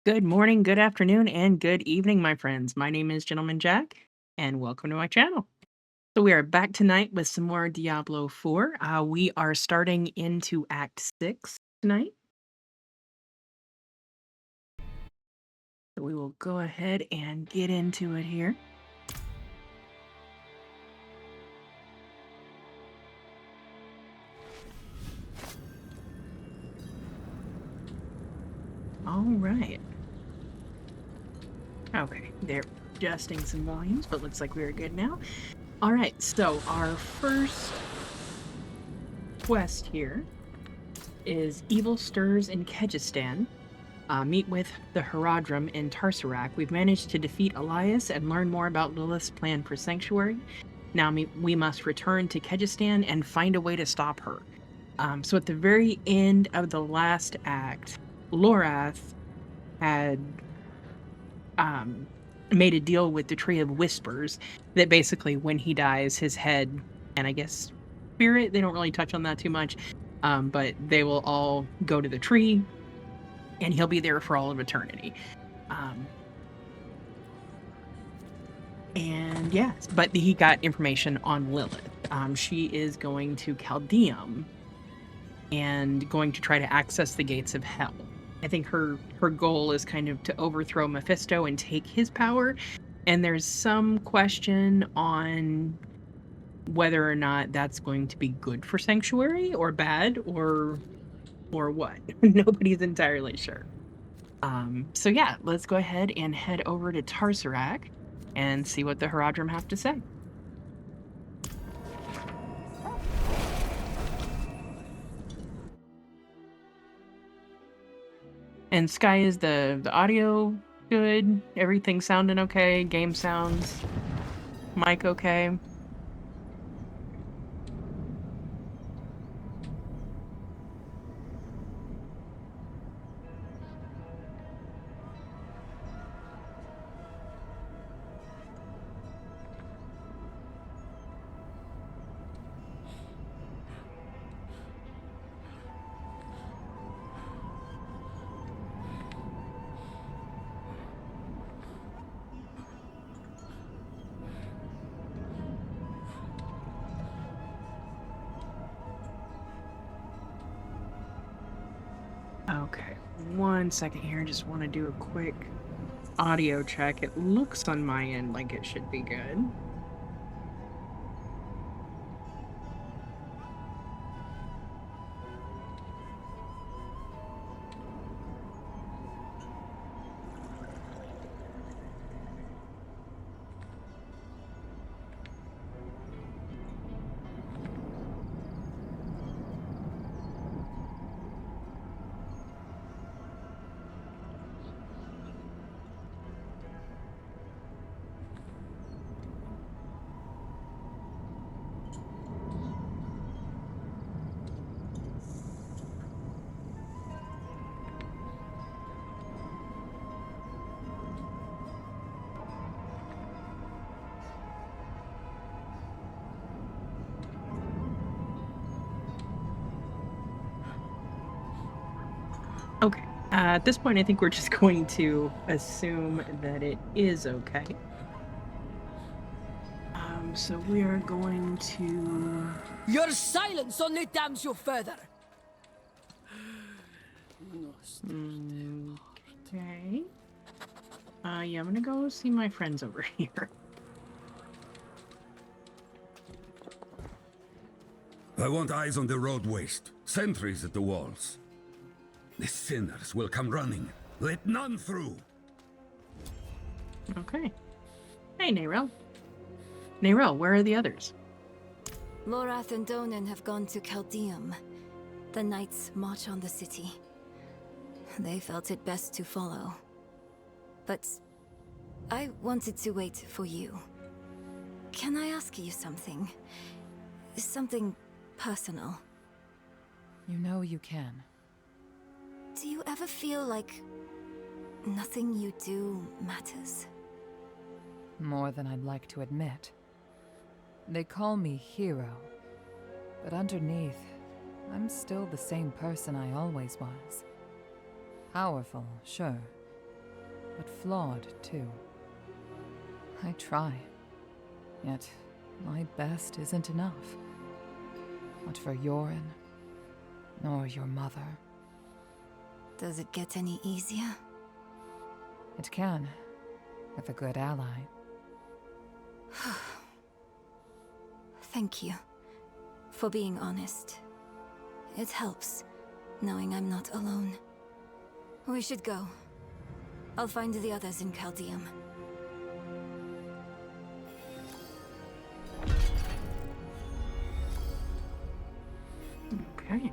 Good morning, good afternoon, and good evening, my friends. My name is Gentleman Jack, and welcome to my channel. So we are back tonight with some more Diablo 4. We are starting into Act 6 tonight. So we will go ahead and get into it here. All right. Okay, they're adjusting some volumes, but looks like we're good now. All right, so our first quest here is Evil Stirs in Kyrgyzstan. Meet with the Herodrum in Tarsarak. We've managed to defeat Elias and learn more about Lilith's plan for Sanctuary. Now we must return to Kyrgyzstan and find a way to stop her. So at the very end of the last act, Lorath had made a deal with the Tree of Whispers that basically when he dies, his head and I guess spirit, they don't really touch on that too much, but they will all go to the tree and he'll be there for all of eternity. And yes, but he got information on Lilith. She is going to Chaldeum and going to try to access the gates of hell. I think her goal is kind of to overthrow Mephisto and take his power. And there's some question on whether or not that's going to be good for Sanctuary or bad or what. Nobody's entirely sure. So yeah, let's go ahead and head over to Tarsarak and see what the Herodrum have to say. And Sky, is the audio good? Everything sounding okay? Game sounds? Mic okay? Okay, 1 second here. Just want to do a quick audio check. It looks on my end like it should be good. Okay. At this point, I think we're just going to assume that it is okay. So we are going to... Your silence only damns you further. Okay. Yeah, I'm gonna go see my friends over here. I want eyes on the road waste, sentries at the walls. The sinners will come running. Let none through. Okay. Hey, Nerel. Nerel, where are the others? Lorath and Donan have gone to Chaldeum. The knights march on the city. They felt it best to follow. But I wanted to wait for you. Can I ask you something? Something personal. You know you can. Do you ever feel like nothing you do matters? More than I'd like to admit. They call me hero, but underneath, I'm still the same person I always was. Powerful, sure, but flawed too. I try, yet my best isn't enough. Not for Yoren, nor your mother. Does it get any easier? It can, with a good ally. Thank you for being honest. It helps, knowing I'm not alone. We should go. I'll find the others in Caldeum. Okay.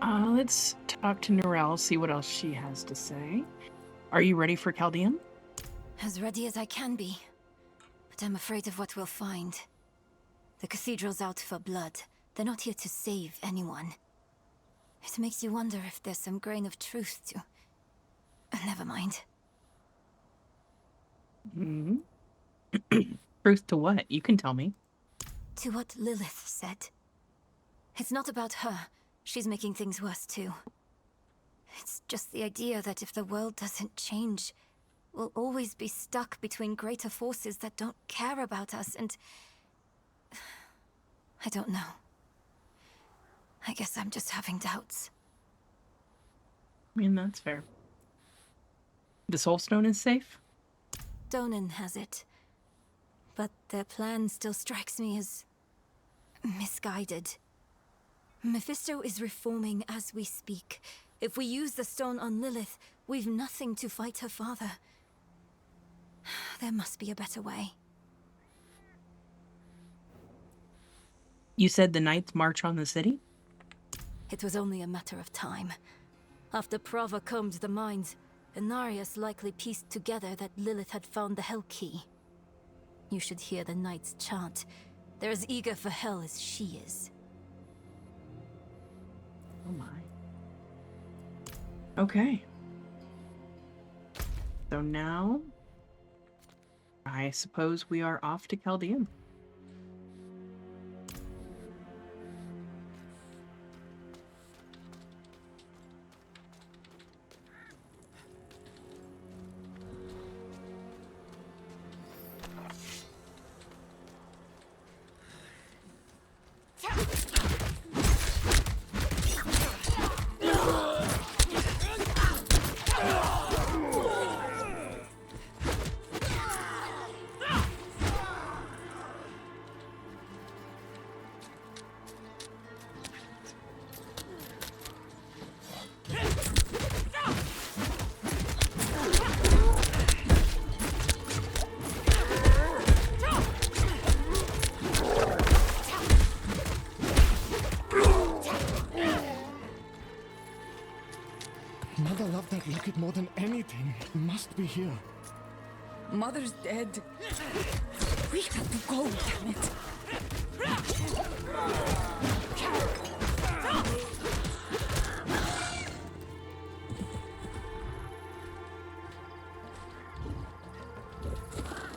Let's talk to Narelle, see what else she has to say. Are you ready for Caldeum? As ready as I can be. But I'm afraid of what we'll find. The cathedral's out for blood. They're not here to save anyone. It makes you wonder if there's some grain of truth to... Never mind. Hmm. Truth to what? You can tell me. To what Lilith said. It's not about her. She's making things worse too. It's just the idea that if the world doesn't change, we'll always be stuck between greater forces that don't care about us and... I don't know. I guess I'm just having doubts. I mean, that's fair. The Soul Stone is safe? Donan has it. But their plan still strikes me as... misguided. Mephisto is reforming as we speak. If we use the stone on Lilith, we've nothing to fight her father. There must be a better way. You said the Knights march on the city? It was only a matter of time. After Prava combed the mines, Inarius likely pieced together that Lilith had found the Hell Key. You should hear the Knights chant. They're as eager for hell as she is. Oh my. Okay. So now, I suppose we are off to Caldeum. Mother loved that locket more than anything. It must be here. Mother's dead. We have to go, damn it.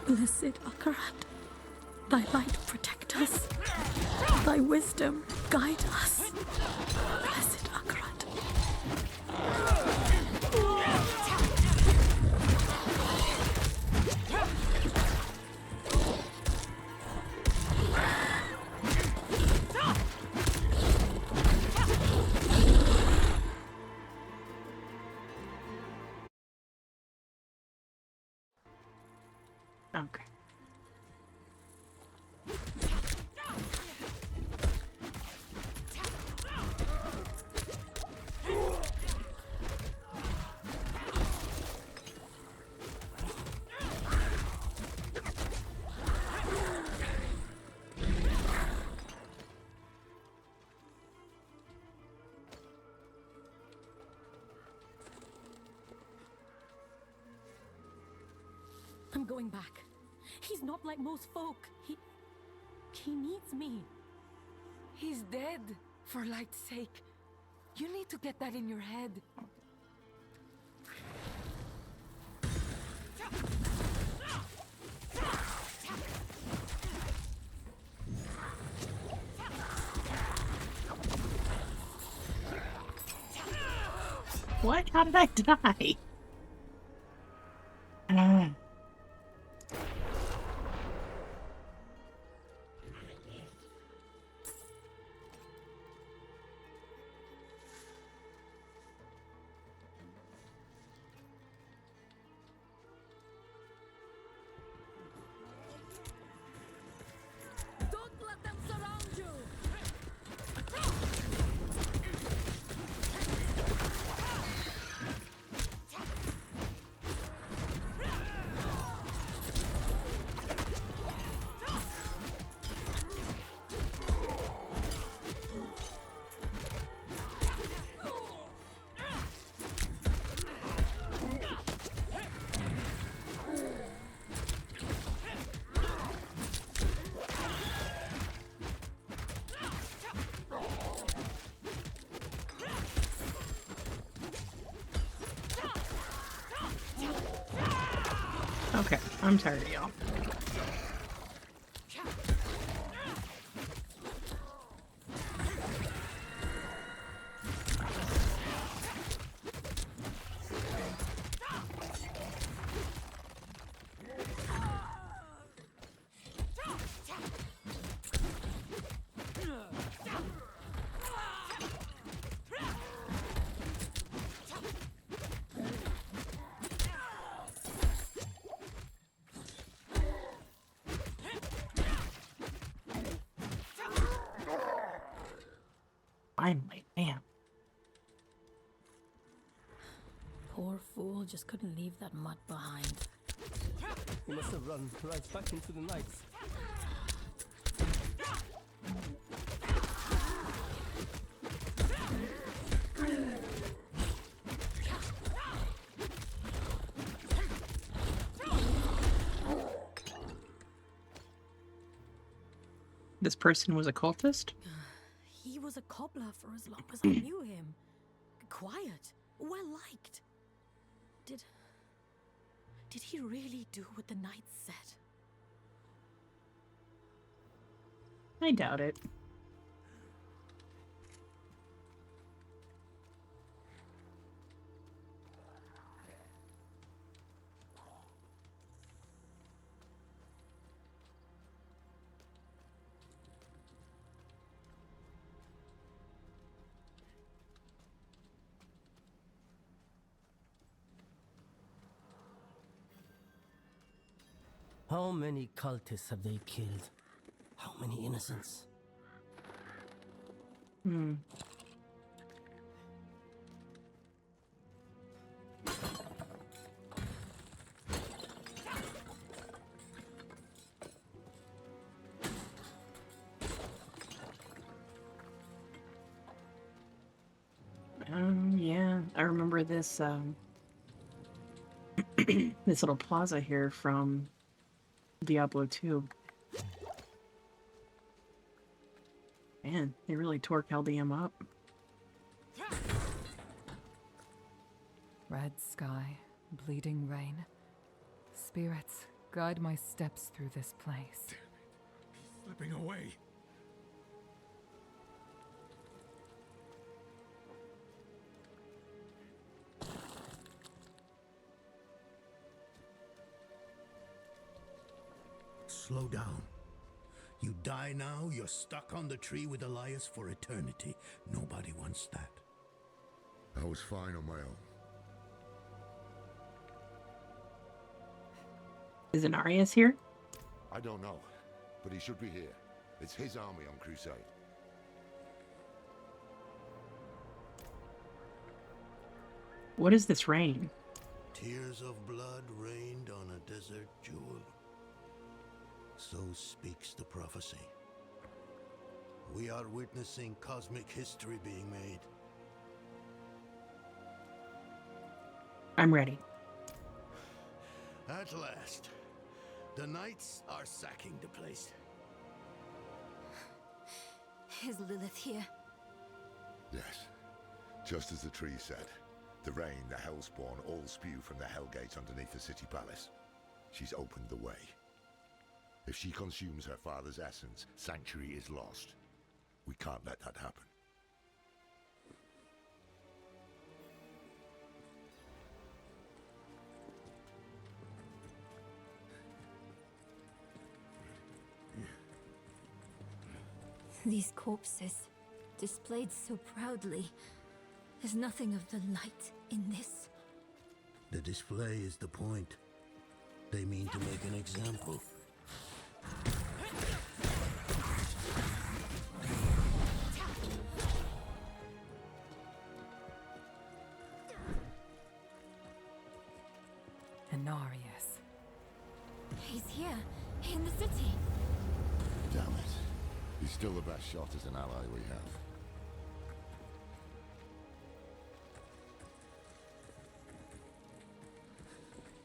Blessed Akarat, thy light protect us, thy wisdom guide us. Blessed Akarat. Okay. I'm going back. He's not like most folk. He needs me. He's dead, for light's sake. You need to get that in your head. What? How did I die? Okay, I'm tired of y'all. Finally, man. Poor fool just couldn't leave that mud behind. He must have run right back into the knights. This person was a cultist? He was a cobbler for as long as I knew him. Quiet, well liked. Did he really do what the knights said? I doubt it. How many cultists have they killed? How many innocents? Hmm. Yeah, I remember this, this little plaza here from Diablo 2. Man, they really tore Chaldeum up. Red sky, bleeding rain. Spirits, guide my steps through this place. Slipping away. Slow down. You die now, you're stuck on the tree with Elias for eternity. Nobody wants that. I was fine on my own. Is Inarius here? I don't know, but he should be here. It's his army on crusade. What is this rain? Tears of blood rained on a desert jewel. So speaks the prophecy. We are witnessing cosmic history being made. I'm ready. At last, the knights are sacking the place. Is Lilith here? Yes, just as the tree said. The rain, the Hellspawn, all spew from the Hellgate underneath the city palace. She's opened the way. If she consumes her father's essence, Sanctuary is lost. We can't let that happen. These corpses, displayed so proudly. There's nothing of the light in this. The display is the point. They mean to make an example. Inarius. He's here, in the city. Damn it. He's still the best shot as an ally we have.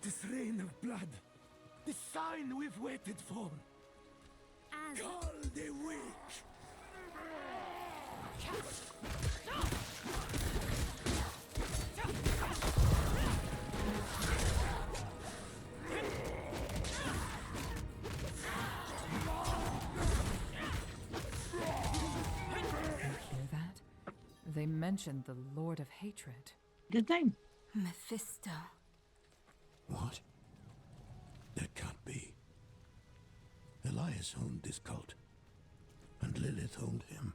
This rain of blood. The sign we've waited for. Call the witch. They mentioned the Lord of Hatred. Did they? Mephisto. What? That can't be. Elias owned this cult, and Lilith owned him.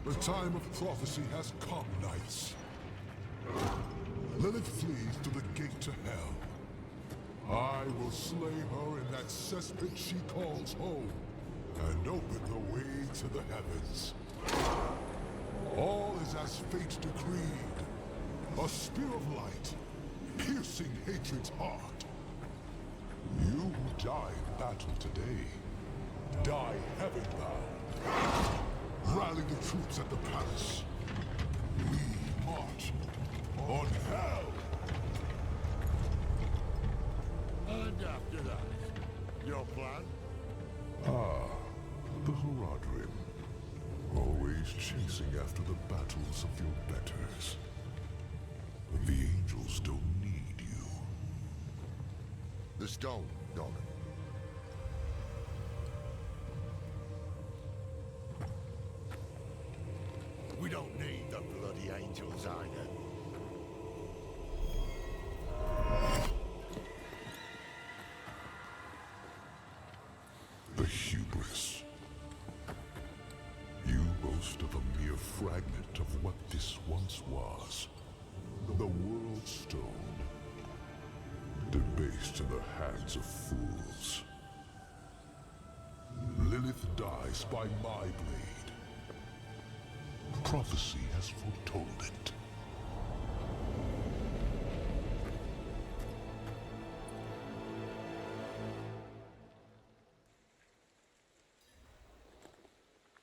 The time of prophecy has come, knights. Lilith flees to the gate to hell. I will slay her in that cesspit she calls home, and open the way to the heavens. All is as fate decreed. A spear of light, piercing hatred's heart. You who die in battle today, die heaven-bound. Rally the troops at the palace. We march on hell! And after that, your plan? The Horadrim. Always chasing after the battles of your betters. The angels don't need you. The stone, Dolan. We don't need the bloody angels either. The hubris. You boast of a mere fragment of what this once was. The World Stone. Debased in the hands of fools. Lilith dies by my blade. Prophecy has foretold it.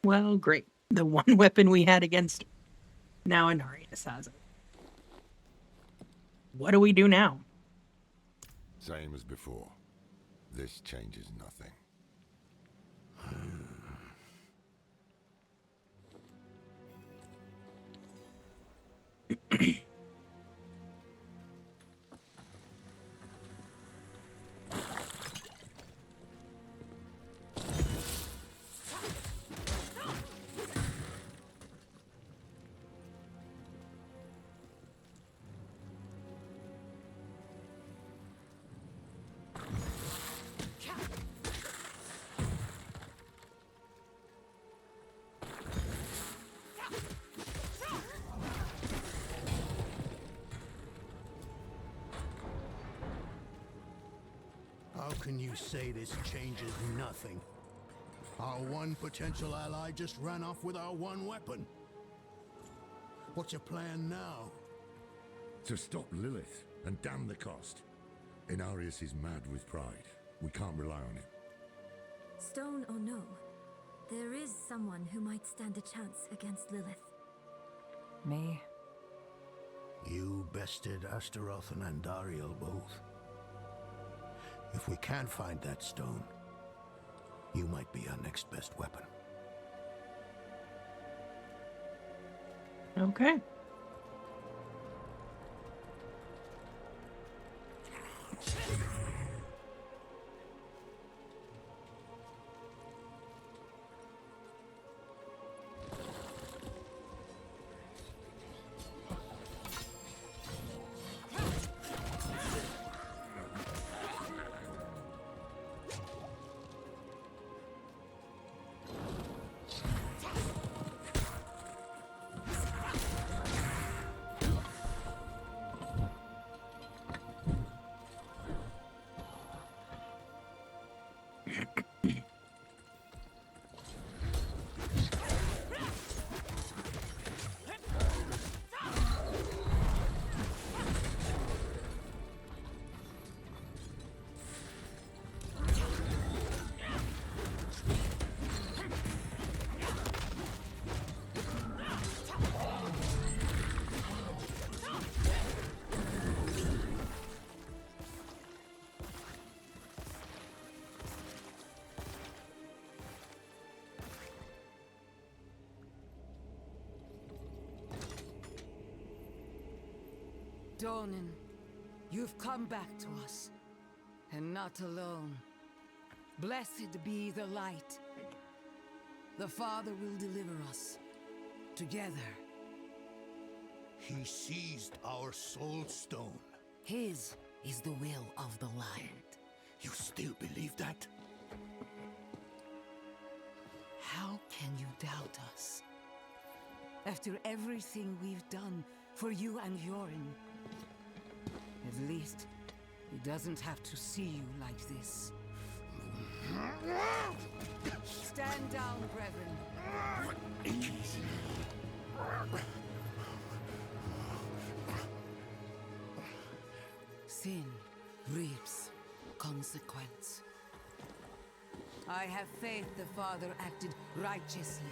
Well, great. The one weapon we had against her. Now Inarius has it. What do we do now? Same as before. This changes nothing. How can you say this changes nothing? Our one potential ally just ran off with our one weapon. What's your plan now? To stop Lilith, and damn the cost. Inarius is mad with pride. We can't rely on him. Stone or no, there is someone who might stand a chance against Lilith. Me? You bested Astaroth and Andariel both. If we can't find that stone, you might be our next best weapon. Okay. Donan, you've come back to us. And not alone. Blessed be the light. The Father will deliver us. Together. He seized our soul stone. His is the will of the light. You still believe that? How can you doubt us? After everything we've done for you and Yorin. At least, he doesn't have to see you like this. Stand down, brethren. Sin reaps consequence. I have faith the Father acted righteously.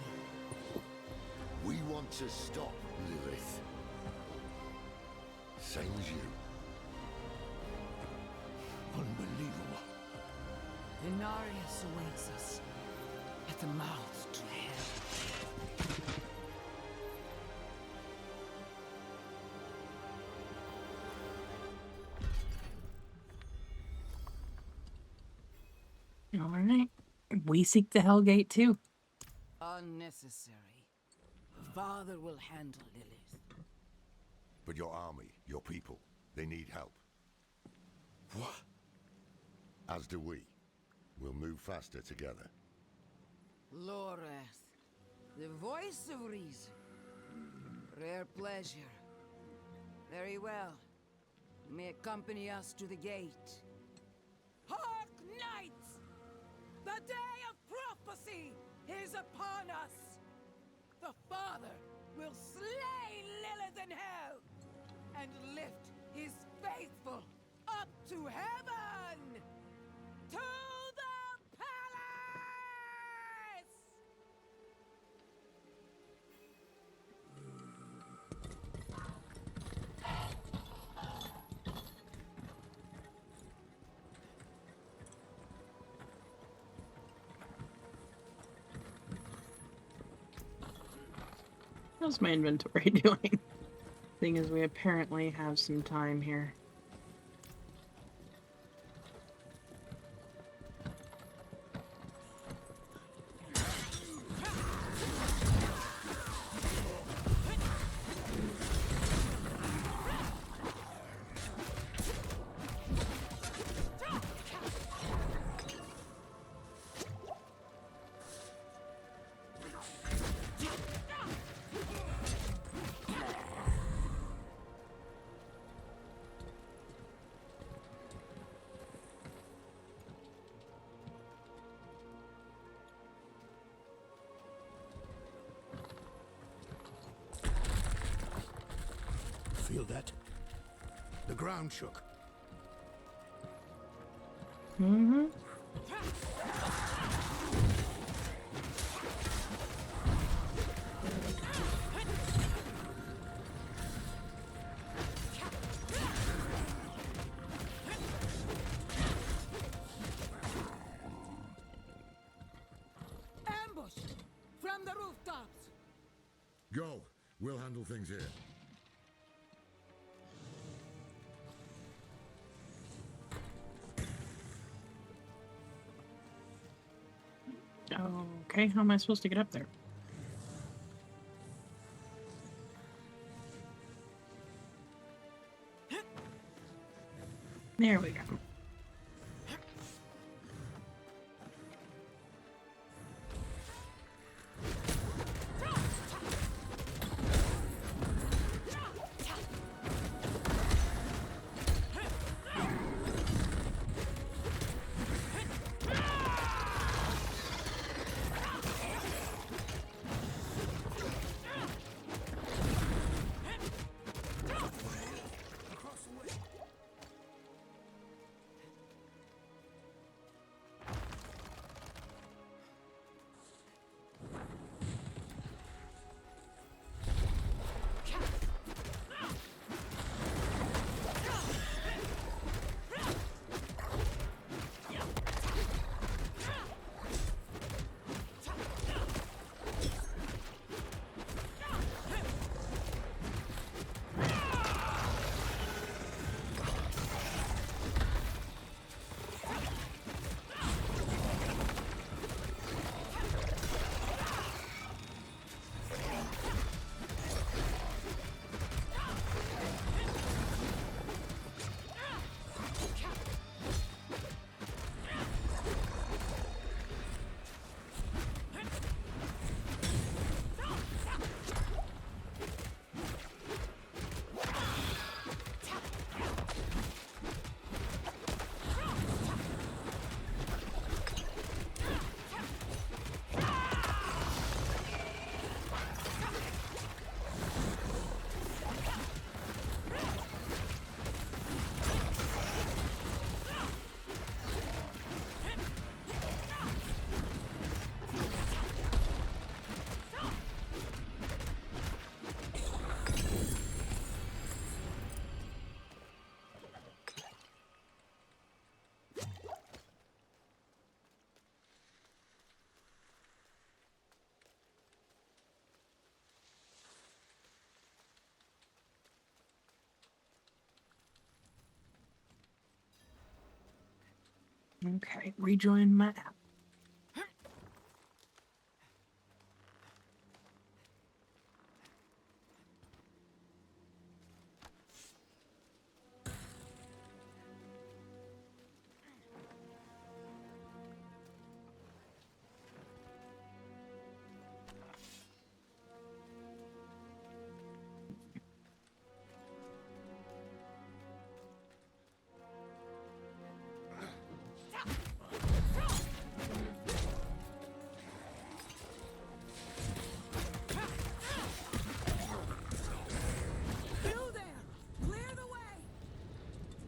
We want to stop Lilith. Same as you. Unbelievable. Inarius awaits us at the mouth to hell. All right. We seek the Hellgate too. Unnecessary. Father will handle Lilith. But your army, your people, they need help. What? As do we. We'll move faster together. Loreth, the voice of reason. Rare pleasure. Very well. You may accompany us to the gate. Hark, knights! The day of prophecy is upon us! The Father will slay Lilith in hell and lift his faithful up to heaven! To the palace! How's my inventory doing? Thing is, we apparently have some time here. Feel that? The ground shook. Mm-hmm. Ambush! From the rooftops! Go. We'll handle things here. Okay, how am I supposed to get up there? There we go. Okay, rejoin my app.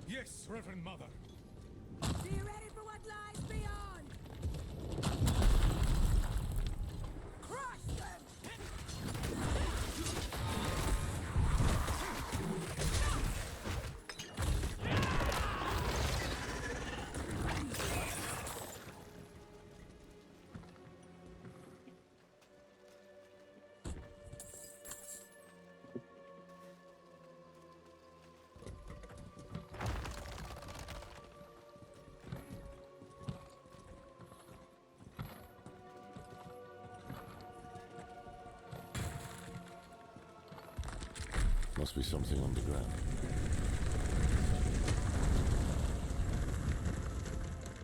Yes, Reverend Mother. Be ready for what lies beyond! Crush them! Must be something on the ground.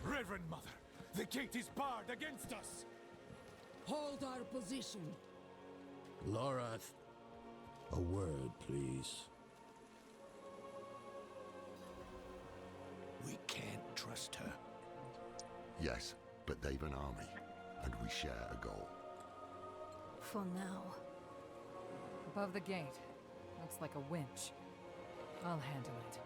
Reverend Mother, the gate is barred against us. Hold our position. Lorath, a word, please. We can't trust her. Yes, but they've an army, and we share a goal. For now. Above the gate. Looks like a winch. I'll handle it.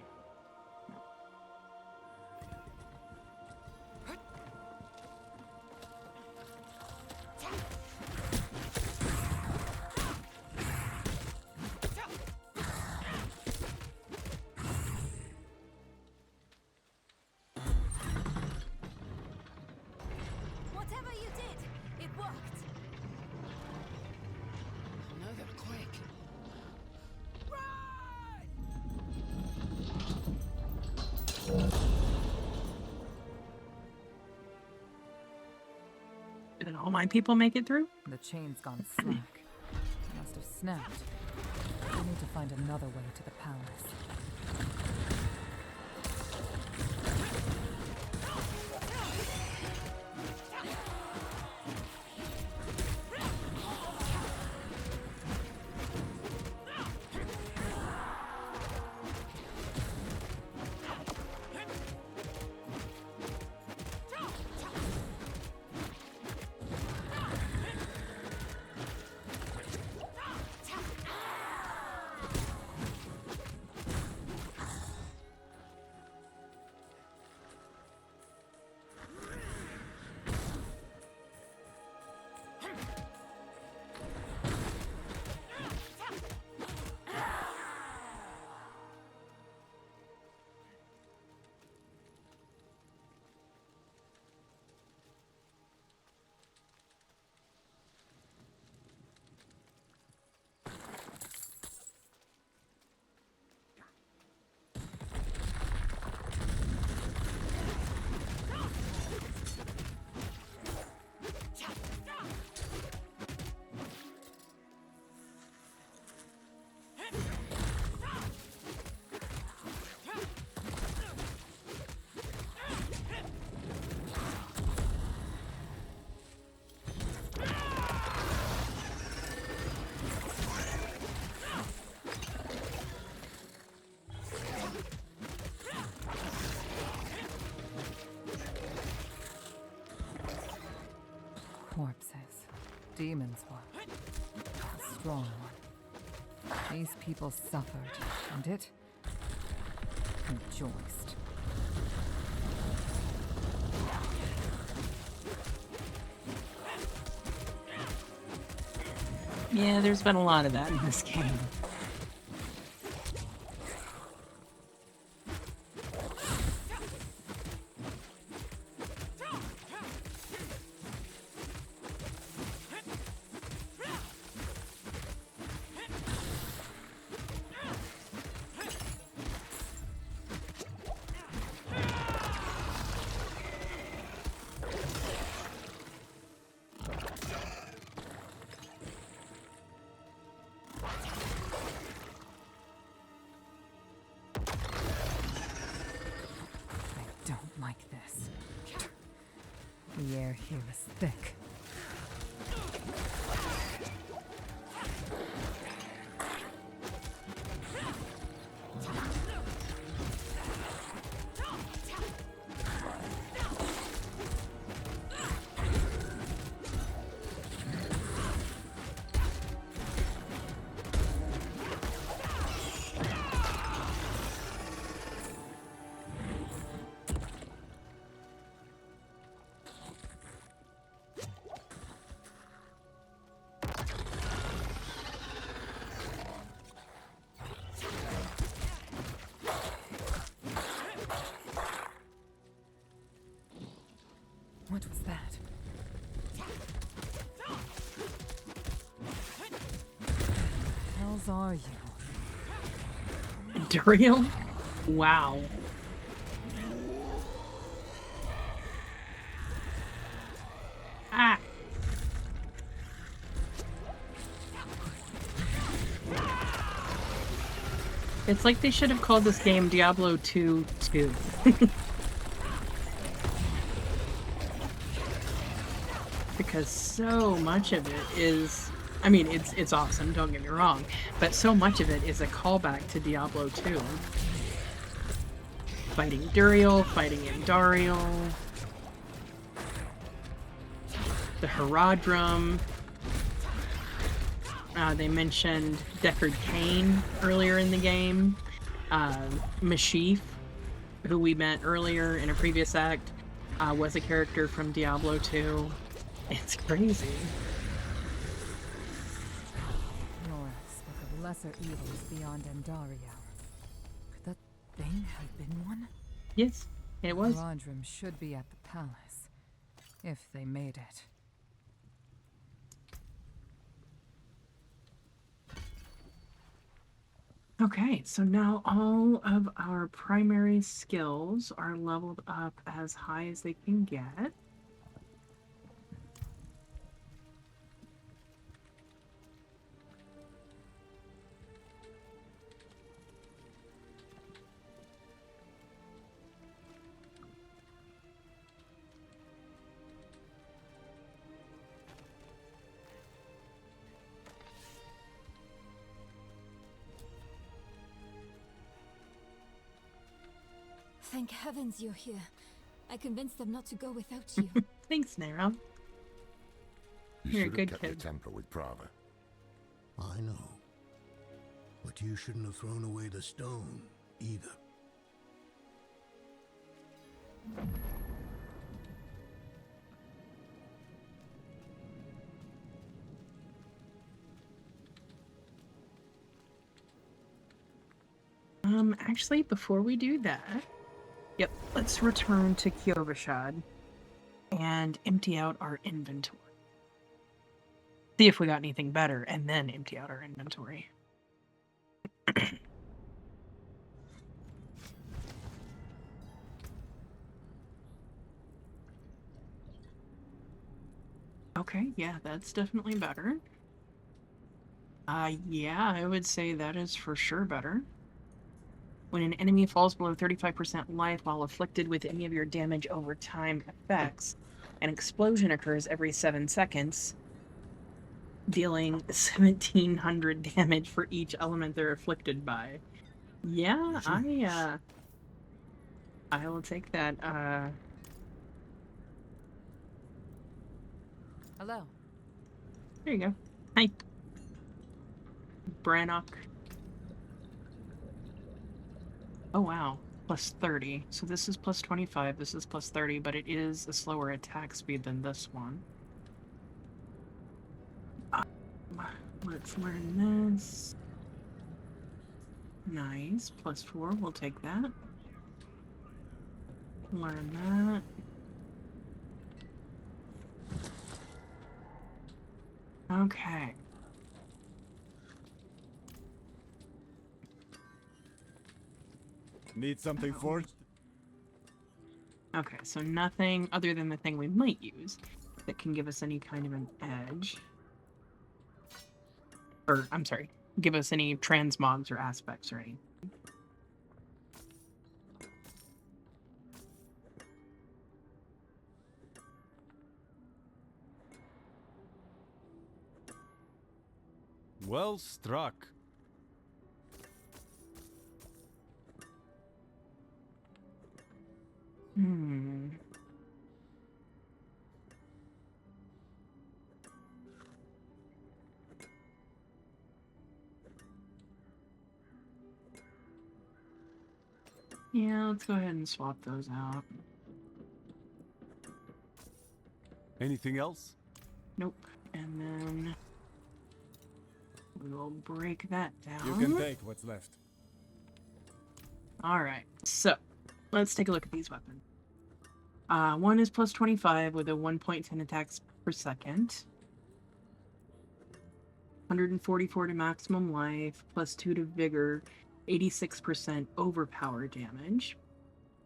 Whatever you did, it worked. Another quake. Did all my people make it through? The chain's gone slack. It must have snapped. We need to find another way to the palace. Corpses. Demons work. A strong one. These people suffered, and it rejoiced. Yeah, there's been a lot of that in this game. don't like this. The air here is thick. What was that? What hells are you? Duriel? Wow. Ah! It's like they should have called this game Diablo 2 2. Because so much of it is, I mean, it's awesome, don't get me wrong, but so much of it is a callback to Diablo 2. Fighting Duriel, fighting Andariel, the Herodrum. They mentioned Deckard Cain earlier in the game. Mashif, who we met earlier in a previous act, was a character from Diablo 2. It's crazy. Nora spoke of lesser evils beyond Andariel. Could that thing have been one? Yes, it was. Herodrum should be at the palace, if they made it. Okay, so now all of our primary skills are leveled up as high as they can get. Thank heavens you're here. I convinced them not to go without you. Thanks, Nero. You You're a should good have kept kid. your temper with Prava. I know. But you shouldn't have thrown away the stone, either. Actually, before we do that, yep, let's return to Kyovashad and empty out our inventory. See if we got anything better, and then empty out our inventory. Okay, yeah, that's definitely better. Yeah, I would say that is for sure better. When an enemy falls below 35% life while afflicted with any of your damage over time effects, an explosion occurs every 7 seconds, dealing 1,700 damage for each element they're afflicted by. Yeah, I will take that. Hello. There you go. Hi. Brannock. Oh wow, plus 30. So this is plus 25, this is plus 30, but it is a slower attack speed than this one. Let's learn this. Nice, plus 4, we'll take that. Learn that. Okay. Need something forged? Okay, so nothing other than the thing we might use that can give us any kind of an edge. Or, I'm sorry, give us any transmogs or aspects or anything. Well struck. Hmm. Yeah, let's go ahead and swap those out. Anything else? Nope. And then we will break that down. You can take what's left. All right. So let's take a look at these weapons. One is plus 25 with a 1.10 attacks per second. 144 to maximum life, plus 2 to vigor, 86% overpower damage.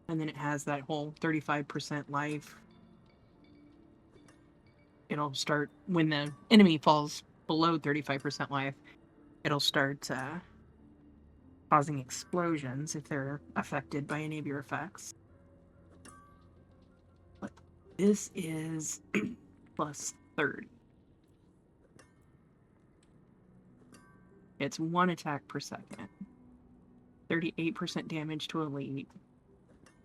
And then it has that whole 35% life. It'll start when the enemy falls below 35% life, it'll start causing explosions if they're affected by any of your effects. But this is plus 30. It's 1 attack per second. 38% damage to elite.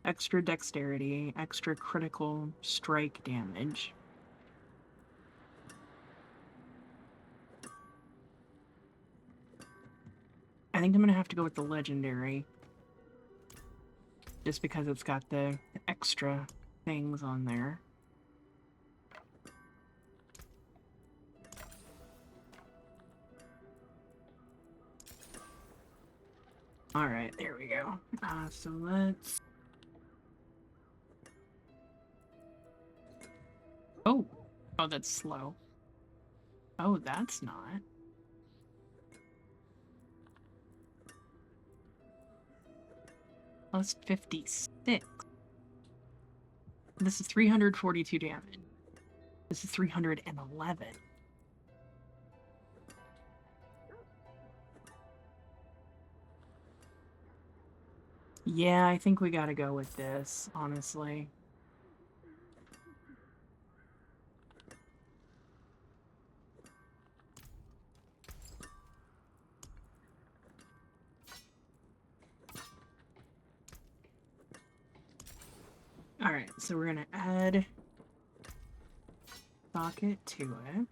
Extra dexterity, extra critical strike damage. I think I'm going to have to go with the legendary. Just because it's got the extra things on there. Alright, there we go. So let's... Oh! Oh, that's slow. Oh, that's not. Plus 56. This is 342 damage. This is 311. Yeah, I think we gotta go with this, honestly. Alright, so we're gonna add socket to it.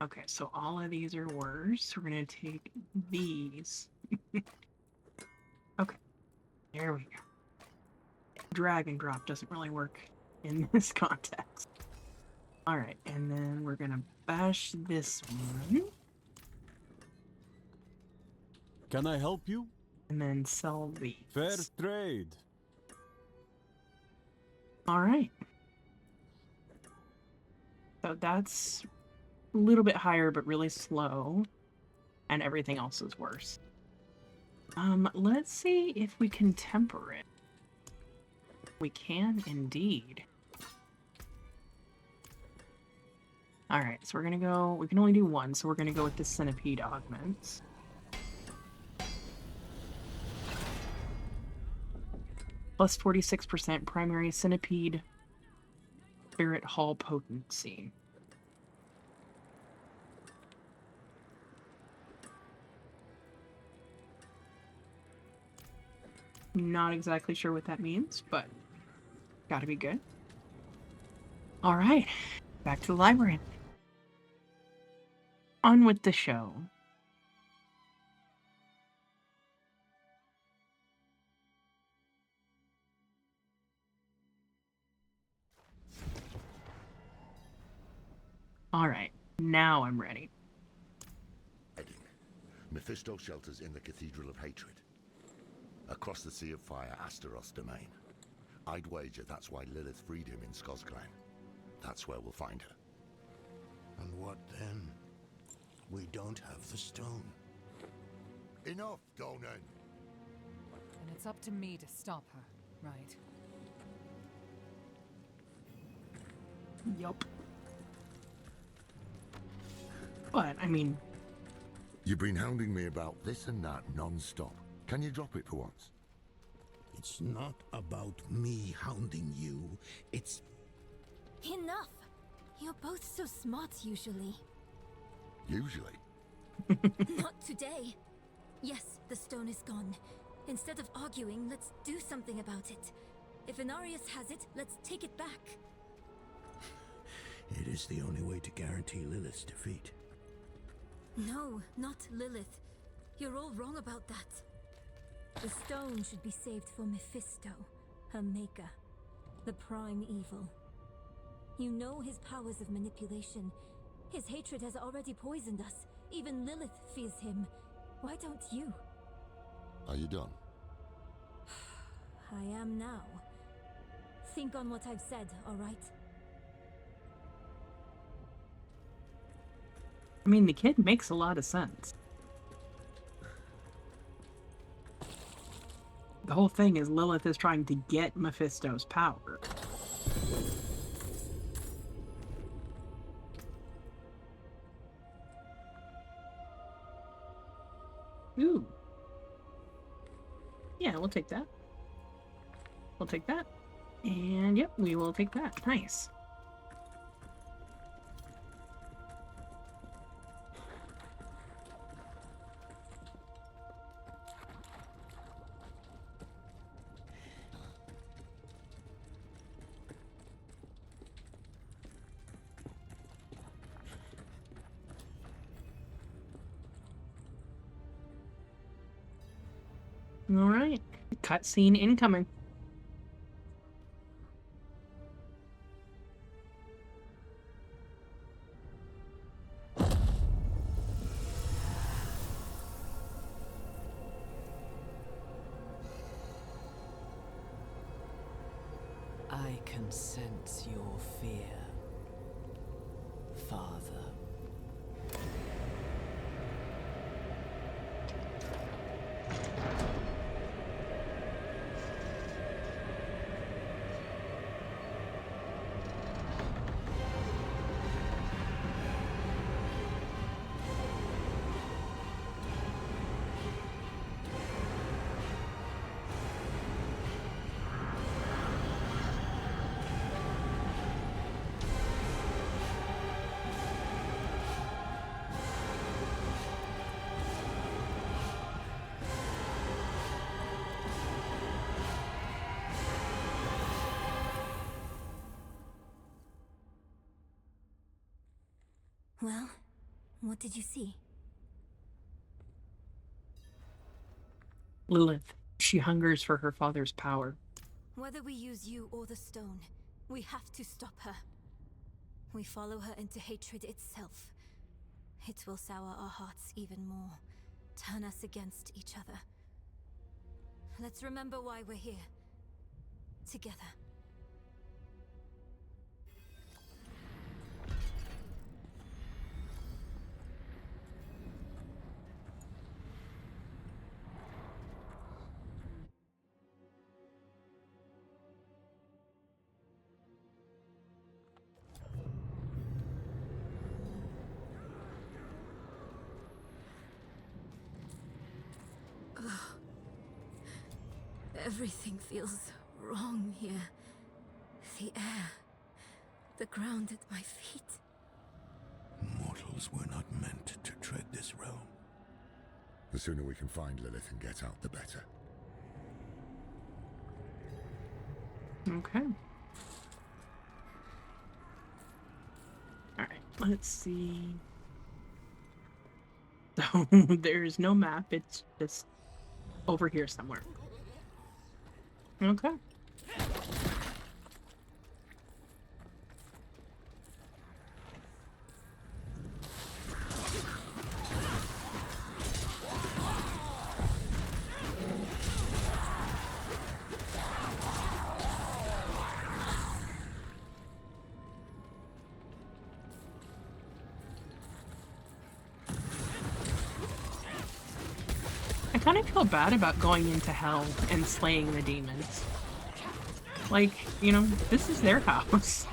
Okay, so all of these are worse. We're gonna take these. Okay, there we go. Drag and drop doesn't really work in this context. Alright, and then we're gonna bash this one. Can I help you? And then sell these. Fair trade. Alright. So that's a little bit higher, but really slow. And everything else is worse. Let's see if we can temper it. We can indeed. Alright, so we're gonna go... We can only do one, so we're gonna go with the centipede augments. Plus 46% primary centipede spirit hall potency. Not exactly sure what that means, but gotta be good. Alright, back to the library. On with the show. Alright, now I'm ready. Mephisto shelters in the Cathedral of Hatred. Across the Sea of Fire, Astaroth's domain. I'd wager that's why Lilith freed him in Skosglen. That's where we'll find her. And what then? We don't have the stone. Enough, Donan! And it's up to me to stop her, right? Yup. But, I mean... You've been hounding me about this and that non-stop. Can you drop it for once? It's not about me hounding you. It's... Enough! You're both so smart usually. Usually. Not today. Yes, the stone is gone. Instead of arguing, let's do something about it. If Inarius has it, let's take it back. It is the only way to guarantee Lilith's defeat. No, not Lilith. You're all wrong about that. The stone should be saved for Mephisto, her maker, the prime evil. You know his powers of manipulation. His hatred has already poisoned us. Even Lilith fears him. Why don't you? Are you done? I am now. Think on what I've said, all right? I mean, the kid makes a lot of sense. The whole thing is Lilith is trying to get Mephisto's power. Ooh. Yeah, we'll take that. We'll take that. And yep, we will take that. Nice. All right, cutscene incoming. I can sense your fear, Father. Well, what did you see? Lilith. She hungers for her father's power. Whether we use you or the stone, we have to stop her. We follow her into hatred itself. It will sour our hearts even more, turn us against each other. Let's remember why we're here. Together. Everything feels wrong here. The air, the ground at my feet. Mortals were not meant to tread this realm. The sooner we can find Lilith and get out, the better. Okay. Alright, let's see. So, there's no map, it's just over here somewhere. Okay. I kind of feel bad about going into hell and slaying the demons. Like, you know, this is their house.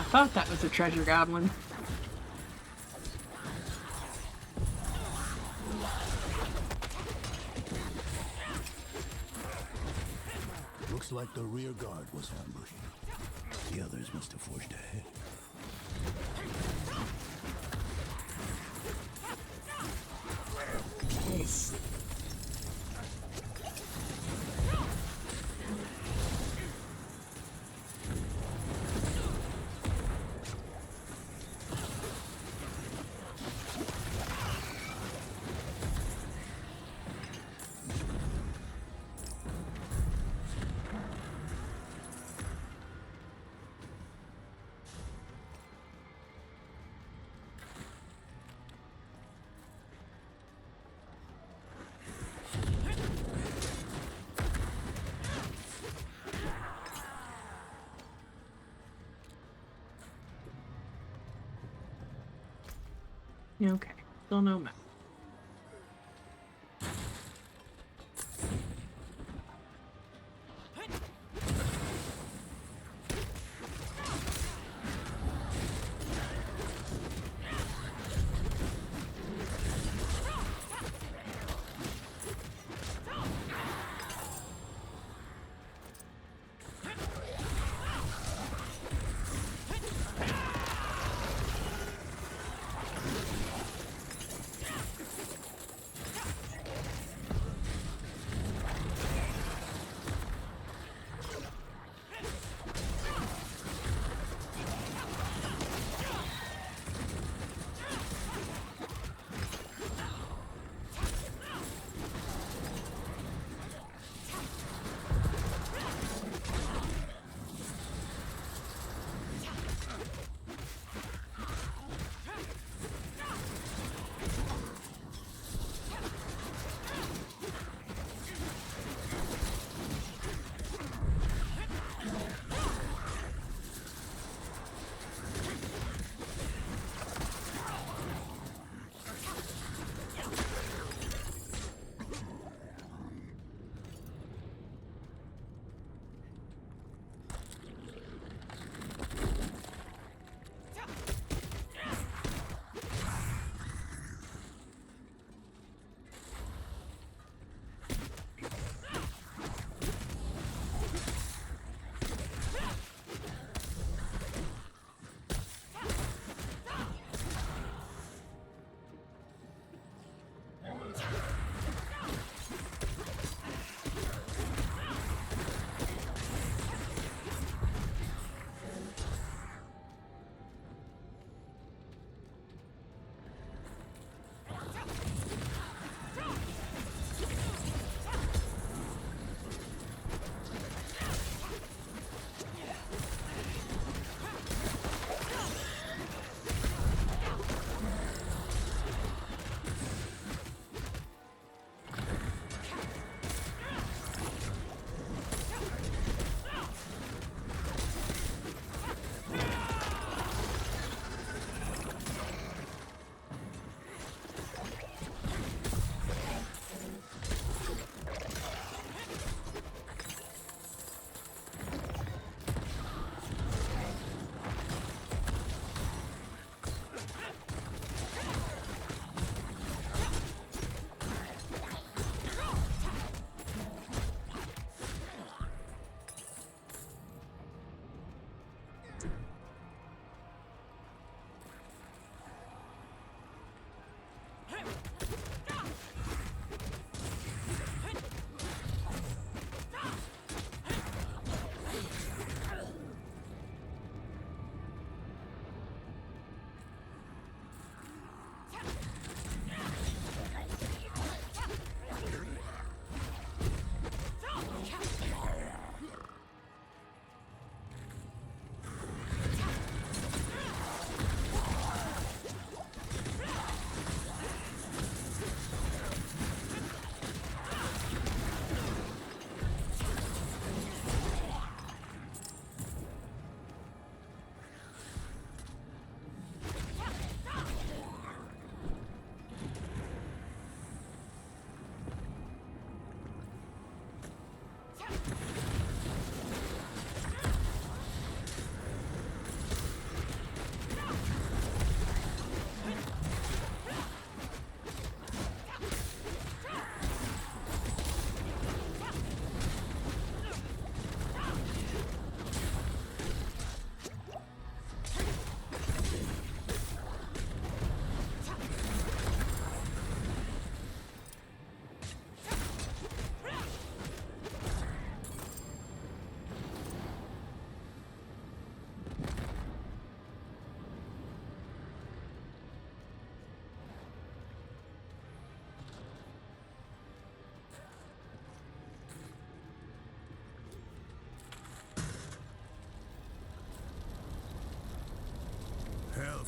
thought that was a treasure goblin. Looks like the rear guard was ambushed. The others must have forged ahead. Nice. Okay, still no map.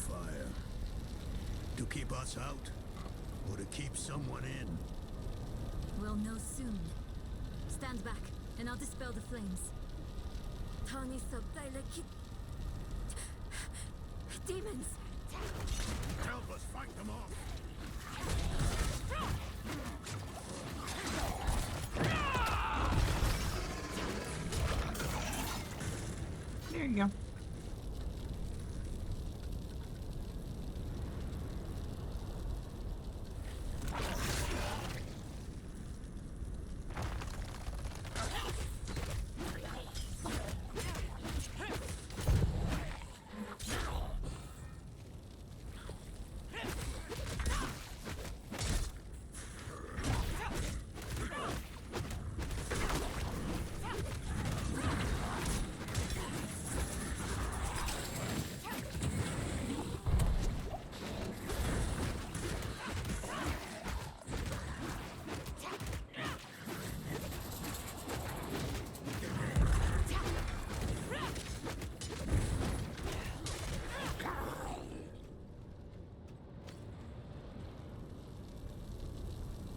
fire? To keep us out? Or to keep someone in? We'll know soon. Stand back, and I'll dispel the flames. Tani Sabdaileki... Demons! Help us fight them off! There you go.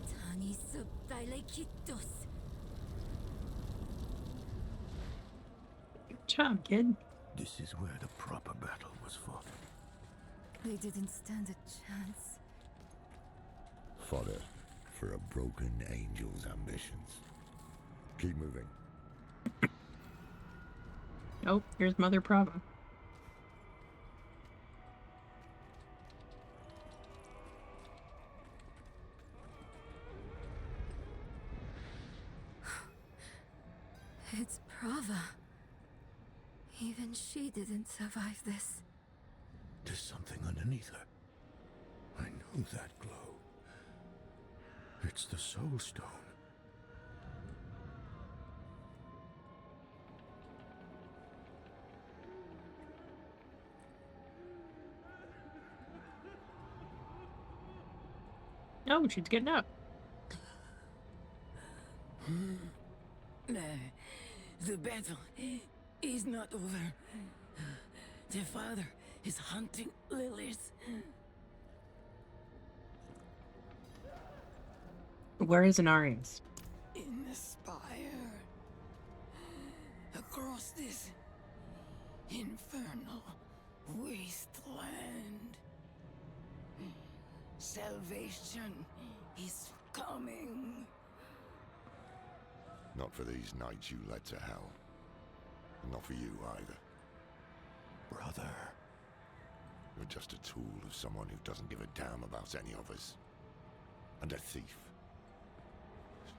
Tani Sabdailekitos. Good job, kid. This is where the proper battle was fought. They didn't stand a chance. Fodder for a broken angel's ambitions. Keep moving. Oh, here's Mother Prava. It's Prava. Even she didn't survive this. There's something underneath her. I know that glow. It's the Soul Stone. Oh, she's getting up. The battle is not over. The father is hunting Lilith. Where is Inarius? In the spire. Across this infernal wasteland. Salvation is coming. Not for these knights you led to hell. Not for you either. Brother. You're just a tool of someone who doesn't give a damn about any of us. And a thief.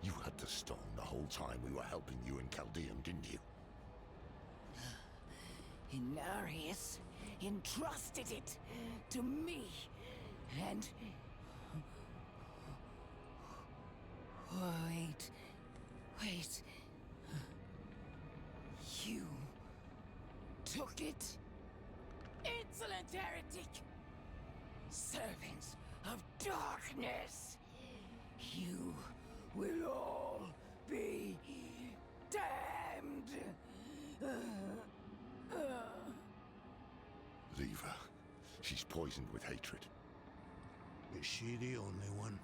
You had the stone the whole time we were helping you in Chaldeum, didn't you? Inarius entrusted it to me, and... Wait. You took it? Insolent heretic! Servants of darkness! You will all be damned! Leave her. She's poisoned with hatred. Is she the only one?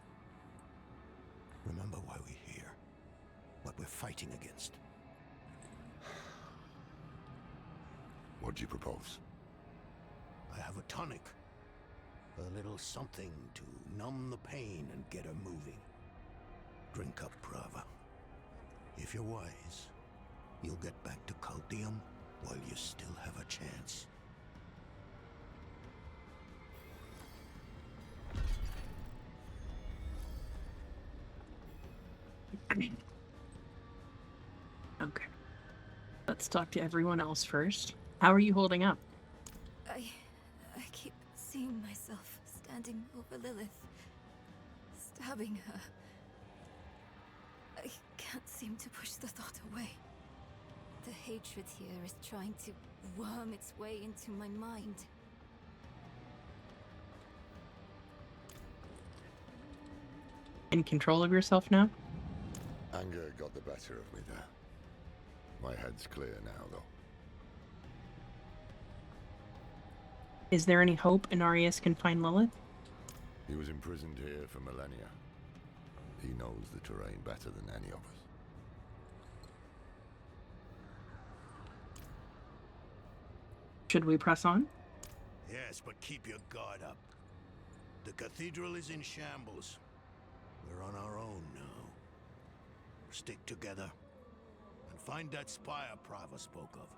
Remember why we're here. What we're fighting against. What do you propose? I have a tonic. A little something to numb the pain and get her moving. Drink up, Prava. If you're wise, you'll get back to Chaldeum while you still have a chance. Okay. Let's talk to everyone else first. How are you holding up? I keep seeing myself standing over Lilith, stabbing her. I can't seem to push the thought away. The hatred here is trying to worm its way into my mind. In control of yourself now? Anger got the better of me there. My head's clear now, though. Is there any hope Inarius can find Lilith? He was imprisoned here for millennia. He knows the terrain better than any of us. Should we press on? Yes, but keep your guard up. The cathedral is in shambles. We're on our own now. Stick together and find that spire Prava spoke of.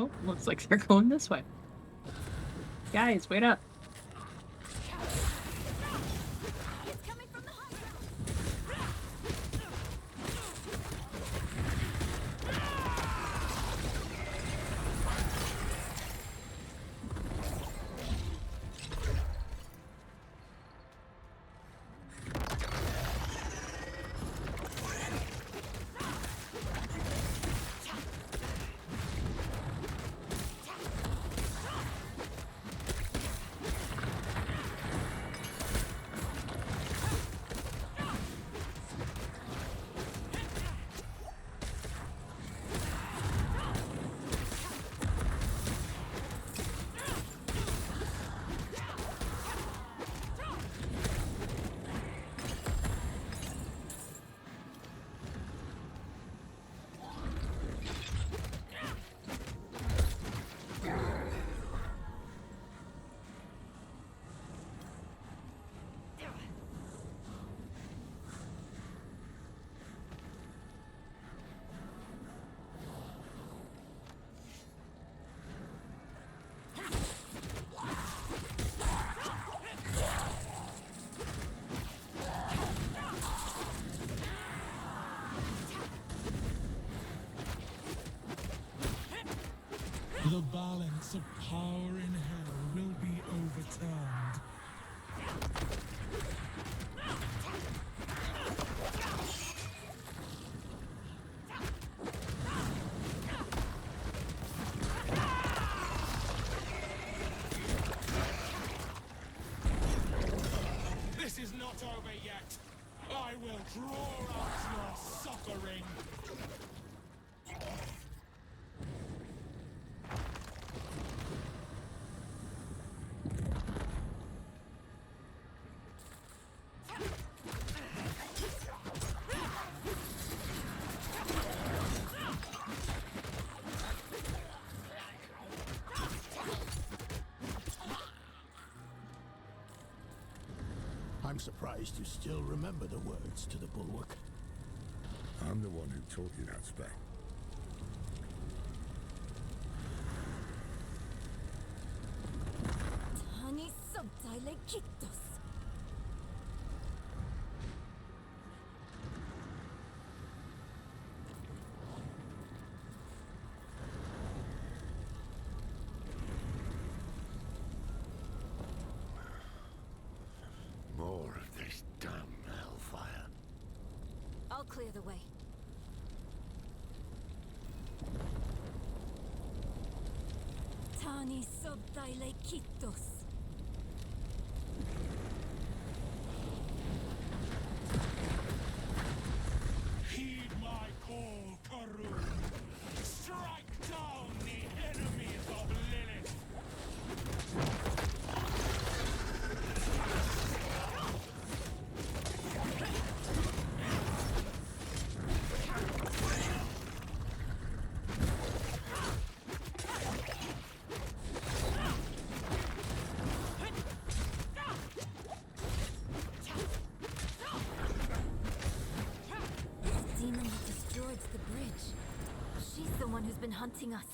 Oh, looks like they're going this way. Guys, wait up. The balance of power in hell will be overturned. This is not over yet. I will draw out your suffering. I'm surprised you still remember the words to the bulwark. I'm the one who taught you that spec. clear the way. Tani subdaile kitos. Heed my call, Karun. Strike down the enemies of Lilith. This demon that destroyed the bridge. She's the one who's been hunting us.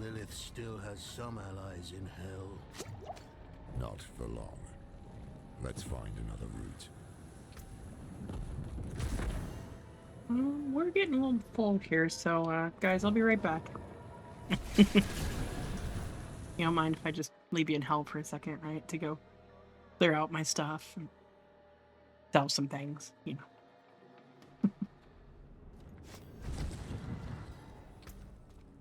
Lilith still has some allies in hell. Not for long. Let's find another route. We're getting a little full here, so guys, I'll be right back. You don't mind if I just leave you in hell for a second, right? To go clear out my stuff and sell some things, you know.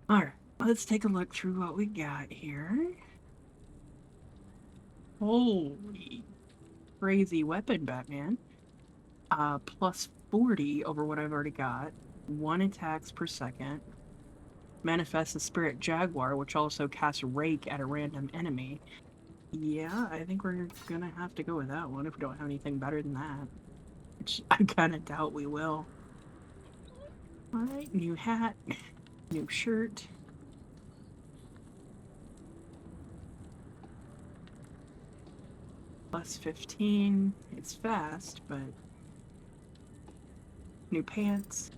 Alright, let's take a look through what we got here. Holy crazy weapon, Batman. Plus 40 over what I've already got. 1 attacks per second. Manifests a Spirit Jaguar, which also casts Rake at a random enemy. Yeah, I think we're gonna have to go with that one if we don't have anything better than that. Which I kinda doubt we will. Alright, new hat. New shirt. Plus 15. It's fast, but... New pants.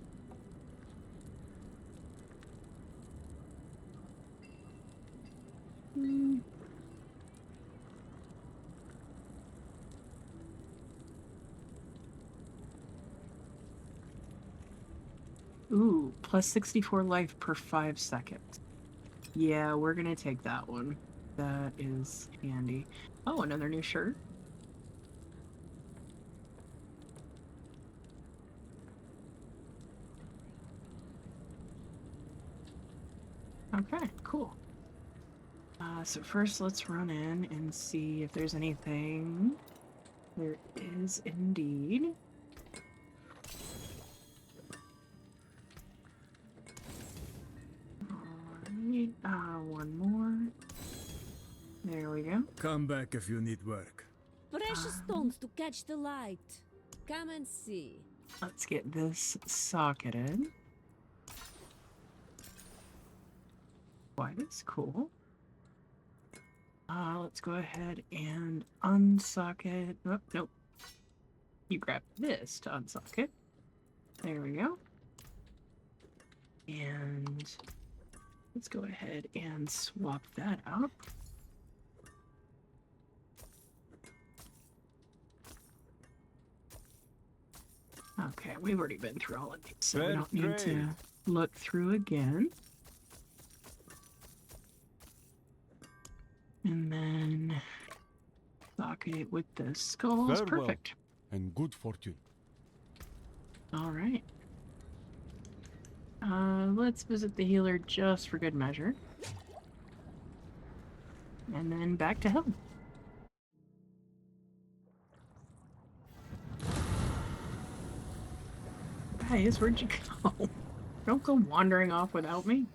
Ooh, plus 64 life per 5 seconds. Yeah, we're gonna take that one. That is handy. Oh, another new shirt. Okay, cool. So first let's run in and see if there's anything. There is indeed. Alright, one more. There we go. Come back if you need work. Precious stones to catch the light. Come and see. Let's get this socketed. Why, that's cool. Let's go ahead and unsocket. Oh, nope. You grab this to unsocket. There we go. And let's go ahead and swap that out. Okay, we've already been through all of these, so we don't need to look through again. And then socket it with the skulls. Farewell, perfect. And good fortune. All right. Let's visit the healer just for good measure. And then back to hell. Guys, where'd you go? Don't go wandering off without me.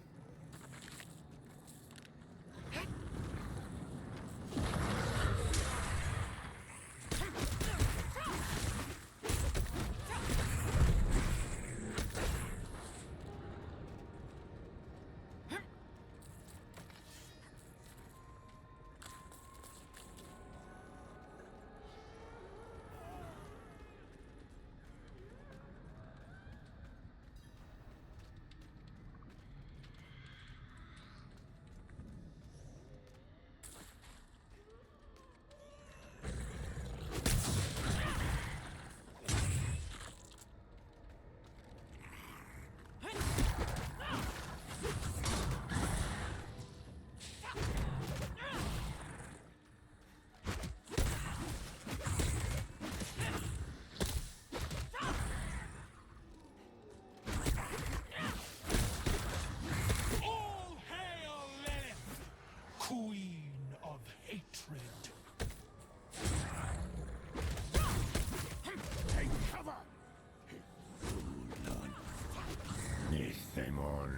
on.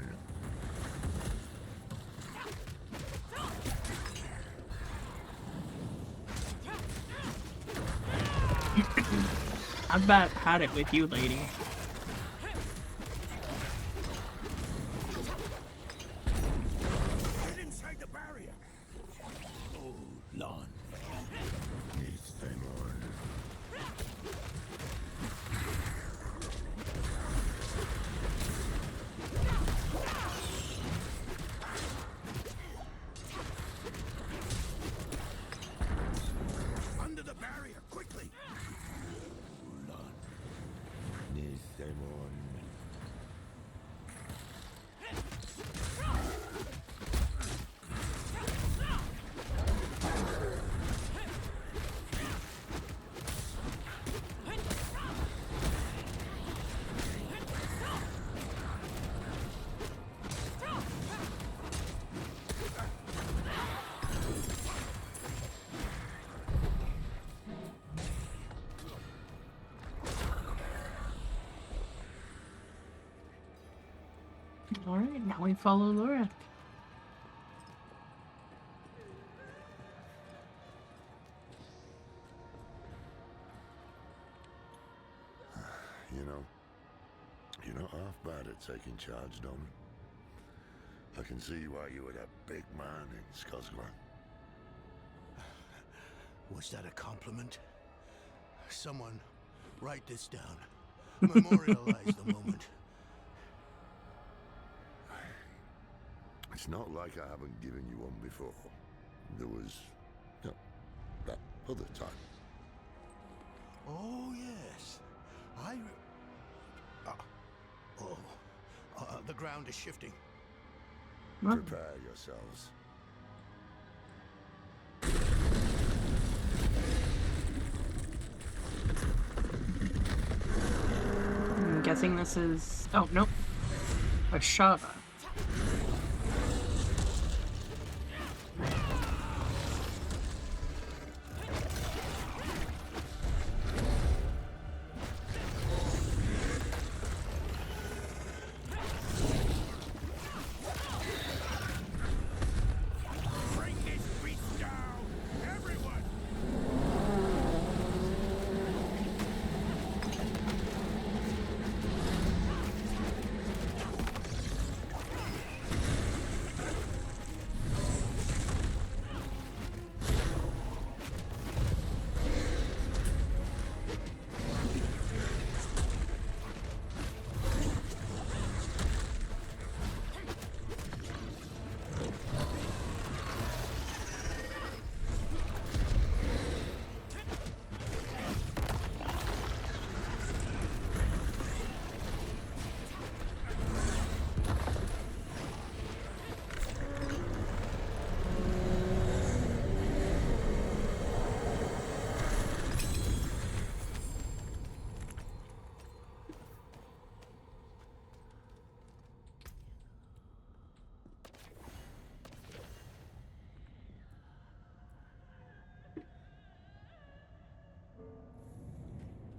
I've about had it with you, lady. Get inside the barrier. Hold on. Needs them on. Under the barrier, quickly. Hold on. Needs them on. Alright, now we follow Laura. You're not half bad at taking charge, Dom. I can see why you were that big man in Skosglen. Was that a compliment? Someone write this down. Memorialize the moment. It's not like I haven't given you one before. There was, that other time. Oh, yes. The ground is shifting. Prepare yourselves. I'm guessing this is... Oh, nope. A Shava.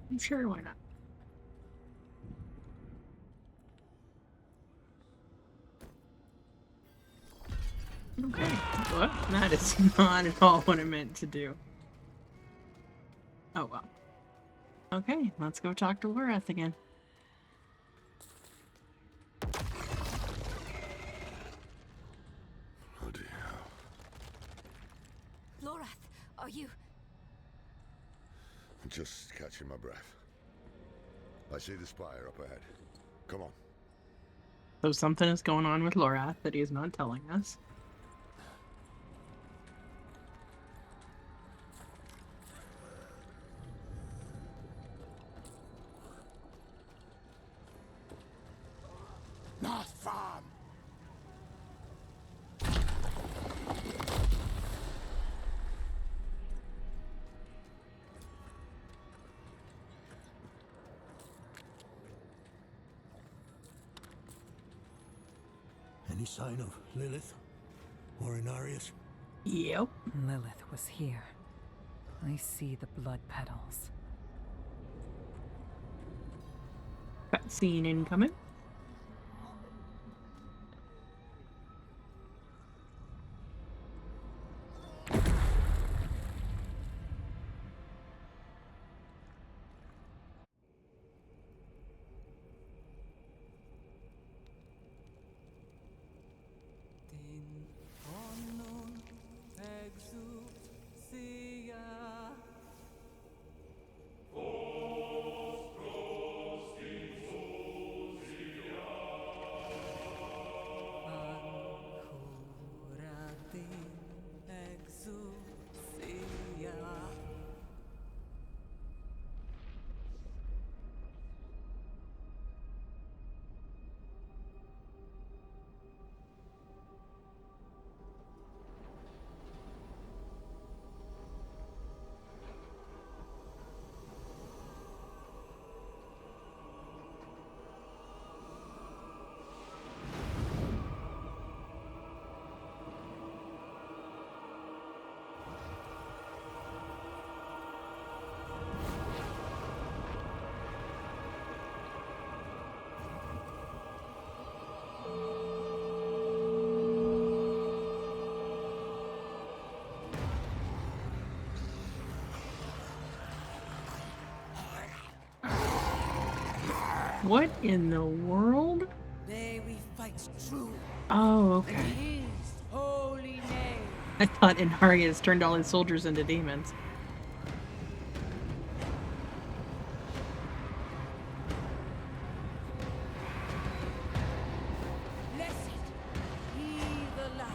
I'm sure, why not? Okay, what? That is not at all what I meant to do. Oh well. Okay, let's go talk to Lorath again. Bloody hell. Lorath, are you... Just catching my breath. I see the spire up ahead. Come on. So something is going on with Lorath that he is not telling us. Not farm. Any sign of Lilith or Inarius? Yep. Lilith was here. I see the blood petals. Cutscene incoming. What in the world? There we fight true. Oh, okay. In his holy name. I thought Inarius turned all his soldiers into demons. Blessed be the light.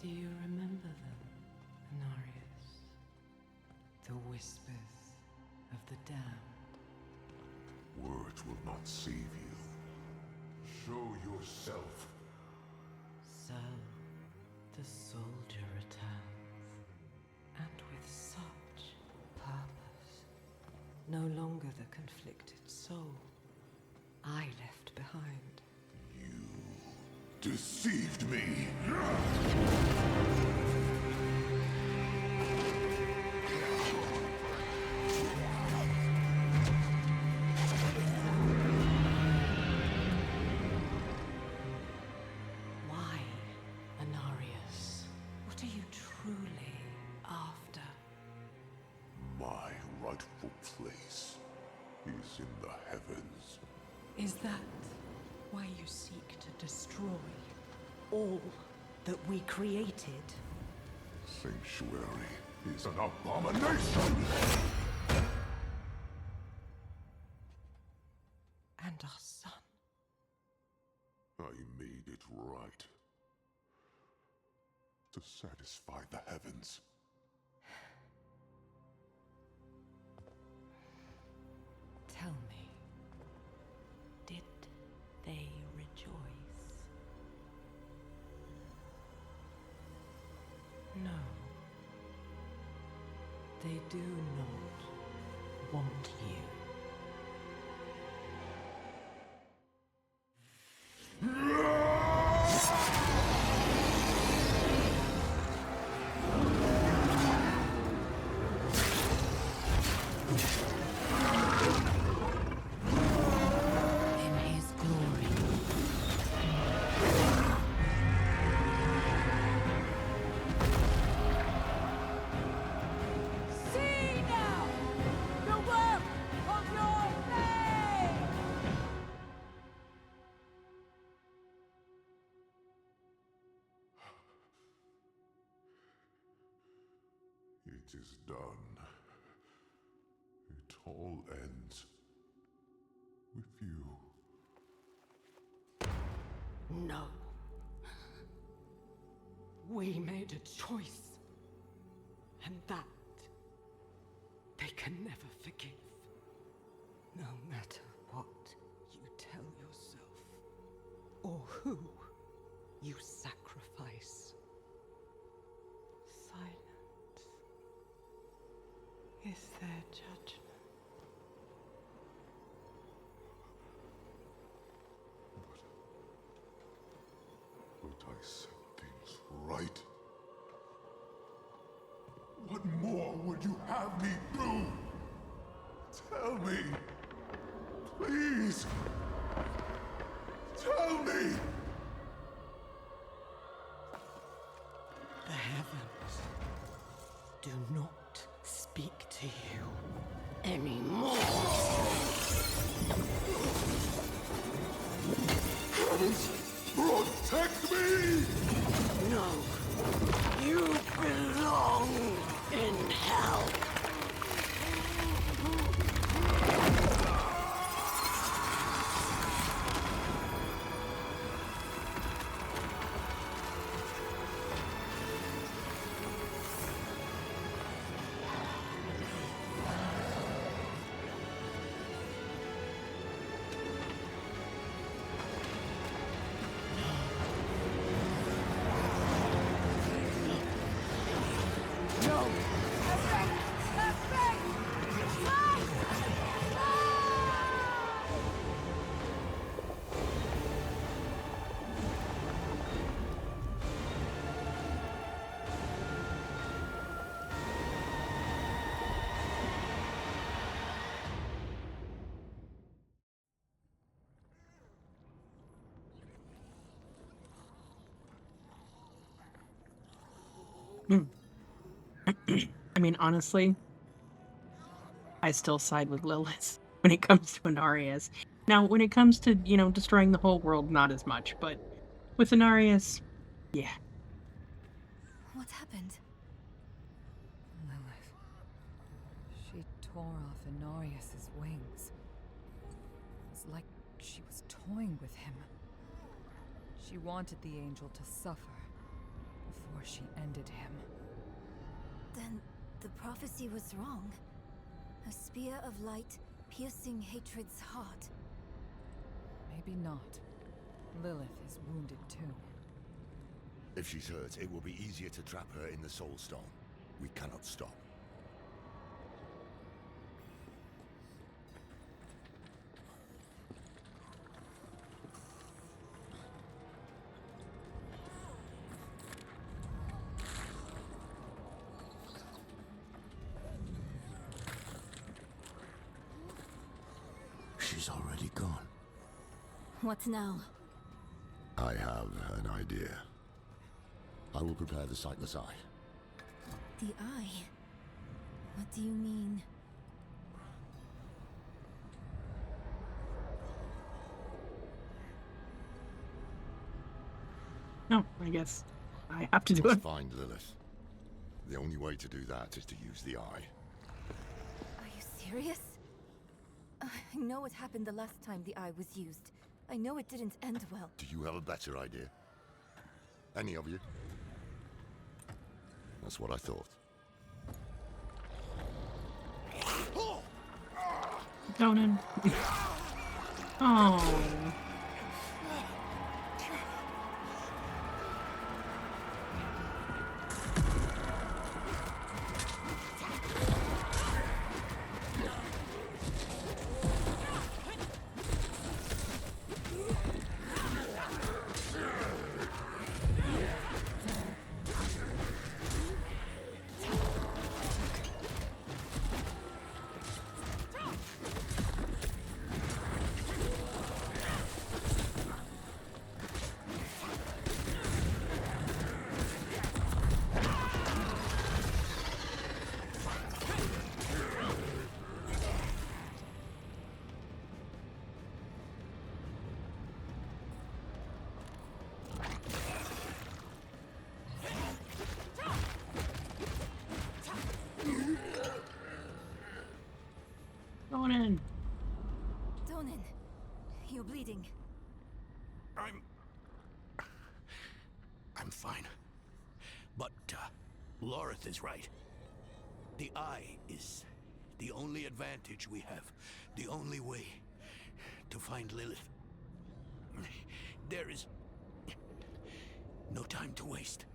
Do you remember them, Inarius? The whispers of the damned. Words will not save you. Show yourself. So, the soldier returns, and with such purpose. No longer the conflicted soul I left behind. Deceived me! Why, Inarius? What are you truly after? My rightful place is in the heavens. Is that why you seek to destroy all that we created? Sanctuary is an abomination! And our son. I made it right. To satisfy the heavens. Tell me, did they rejoice? No. They do not want you. It is done. It all ends with you. No. We made a choice. And that they can never forgive. No matter what you tell yourself, or who you sacrifice. Silence their judgment. But I set things right. What more would you have me do? Tell me. Please. Tell me. The heavens do not speak to you anymore. Heavens, protect me! No, you belong in hell. I mean, honestly, I still side with Lilith when it comes to Inarius. Now, when it comes to, destroying the whole world, not as much, but with Inarius, yeah. What happened? Lilith. She tore off Inarius's wings. It's like she was toying with him. She wanted the angel to suffer before she ended him. Then the prophecy was wrong. A spear of light piercing hatred's heart. Maybe not. Lilith is wounded too. If she's hurt, it will be easier to trap her in the Soul Stone. We cannot stop. She's already gone. What now? I have an idea. I will prepare the Sightless Eye. The eye? What do you mean? No, I guess I have to do Let's it. find Lilith. The only way to do that is to use the eye. Are you serious? I know what happened the last time the eye was used. I know it didn't end well. Do you have a better idea? Any of you? That's what I thought. Donan. Oh. Donan. Donan, you're bleeding. I'm fine. But, Lorith is right. The eye is the only advantage we have. The only way to find Lilith. There is no time to waste.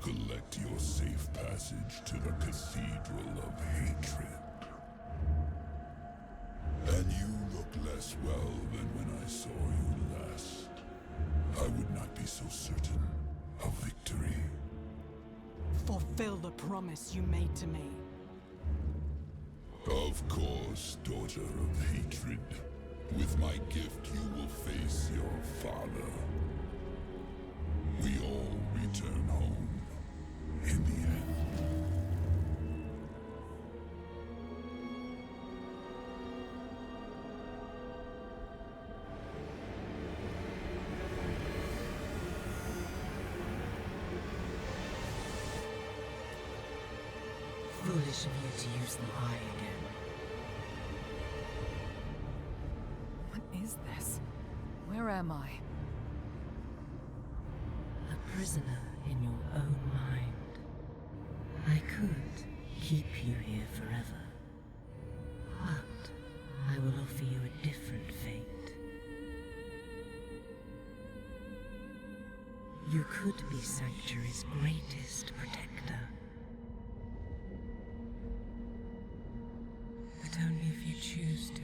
collect your safe passage to the Cathedral of Hatred. And you look less well than when I saw you last. I would not be so certain of victory. Fulfill the promise you made to me. Of course, daughter of hatred. With my gift, you will face your father. We all return home in the end. Foolish of you to use the eye again. What is this? Where am I? A prisoner in your own mind. I could keep you here forever. But I will offer you a different fate. You could be Sanctuary's greatest protector. But only if you choose to.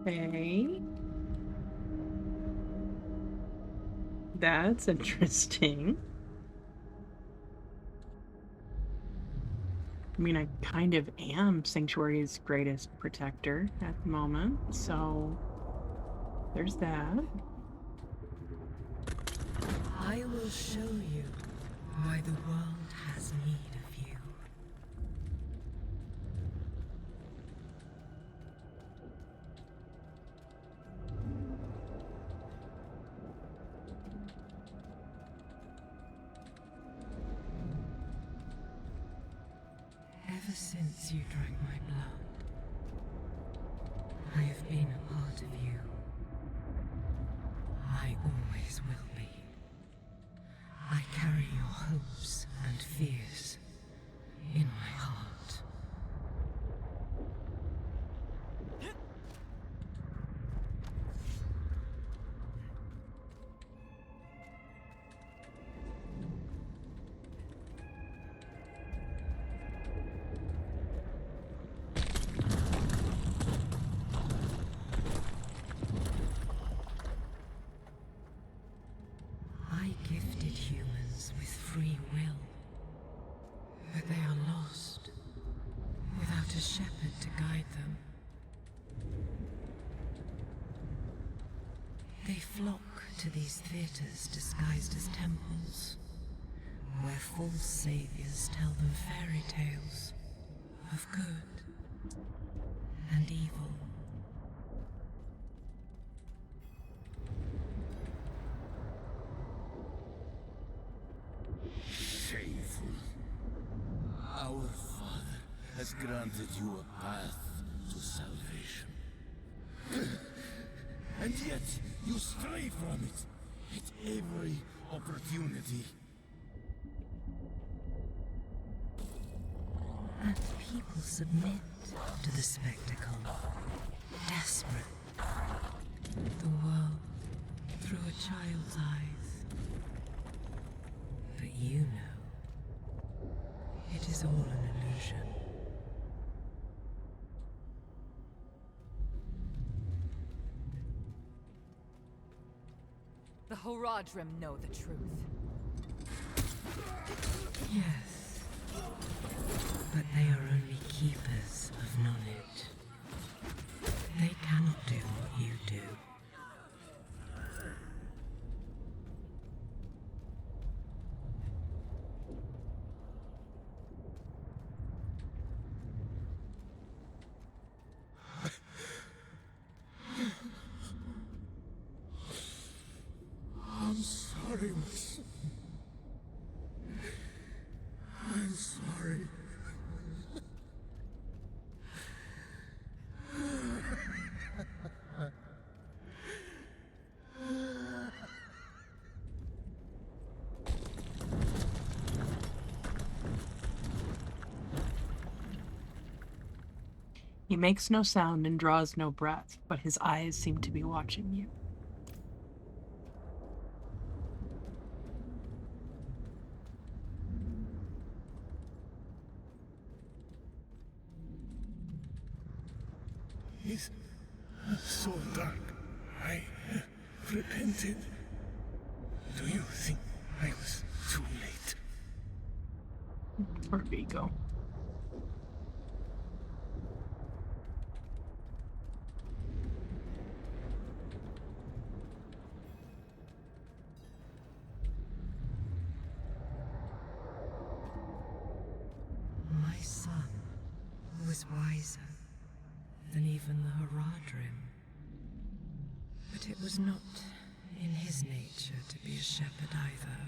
Okay. That's interesting. I mean, I kind of am Sanctuary's greatest protector at the moment, so there's that. I will show you why the world has need of you. Ever since you drank my blood, I have been a part of you. I always will be. I carry your hopes and fears in my heart. I gifted humans with free will, but they are lost without a shepherd to guide them. They flock to these theaters disguised as temples, where false saviors tell them fairy tales of good and evil. Shameful. Our Father has granted you a path to salvation. And yet, you stray from it at every opportunity. And people submit to the spectacle, desperate. The world through a child's eyes. But you know, it is all an illusion. The Horadrim know the truth. Yes. But they are only keepers of knowledge. They cannot do what you do. I'm sorry, my son. I'm sorry. He makes no sound and draws no breath, but his eyes seem to be watching you. It's so dark. I repented. Do you think I was too late? Poor Vigo. My son was wiser than even the Haradrim. But it was not in his nature to be a shepherd either.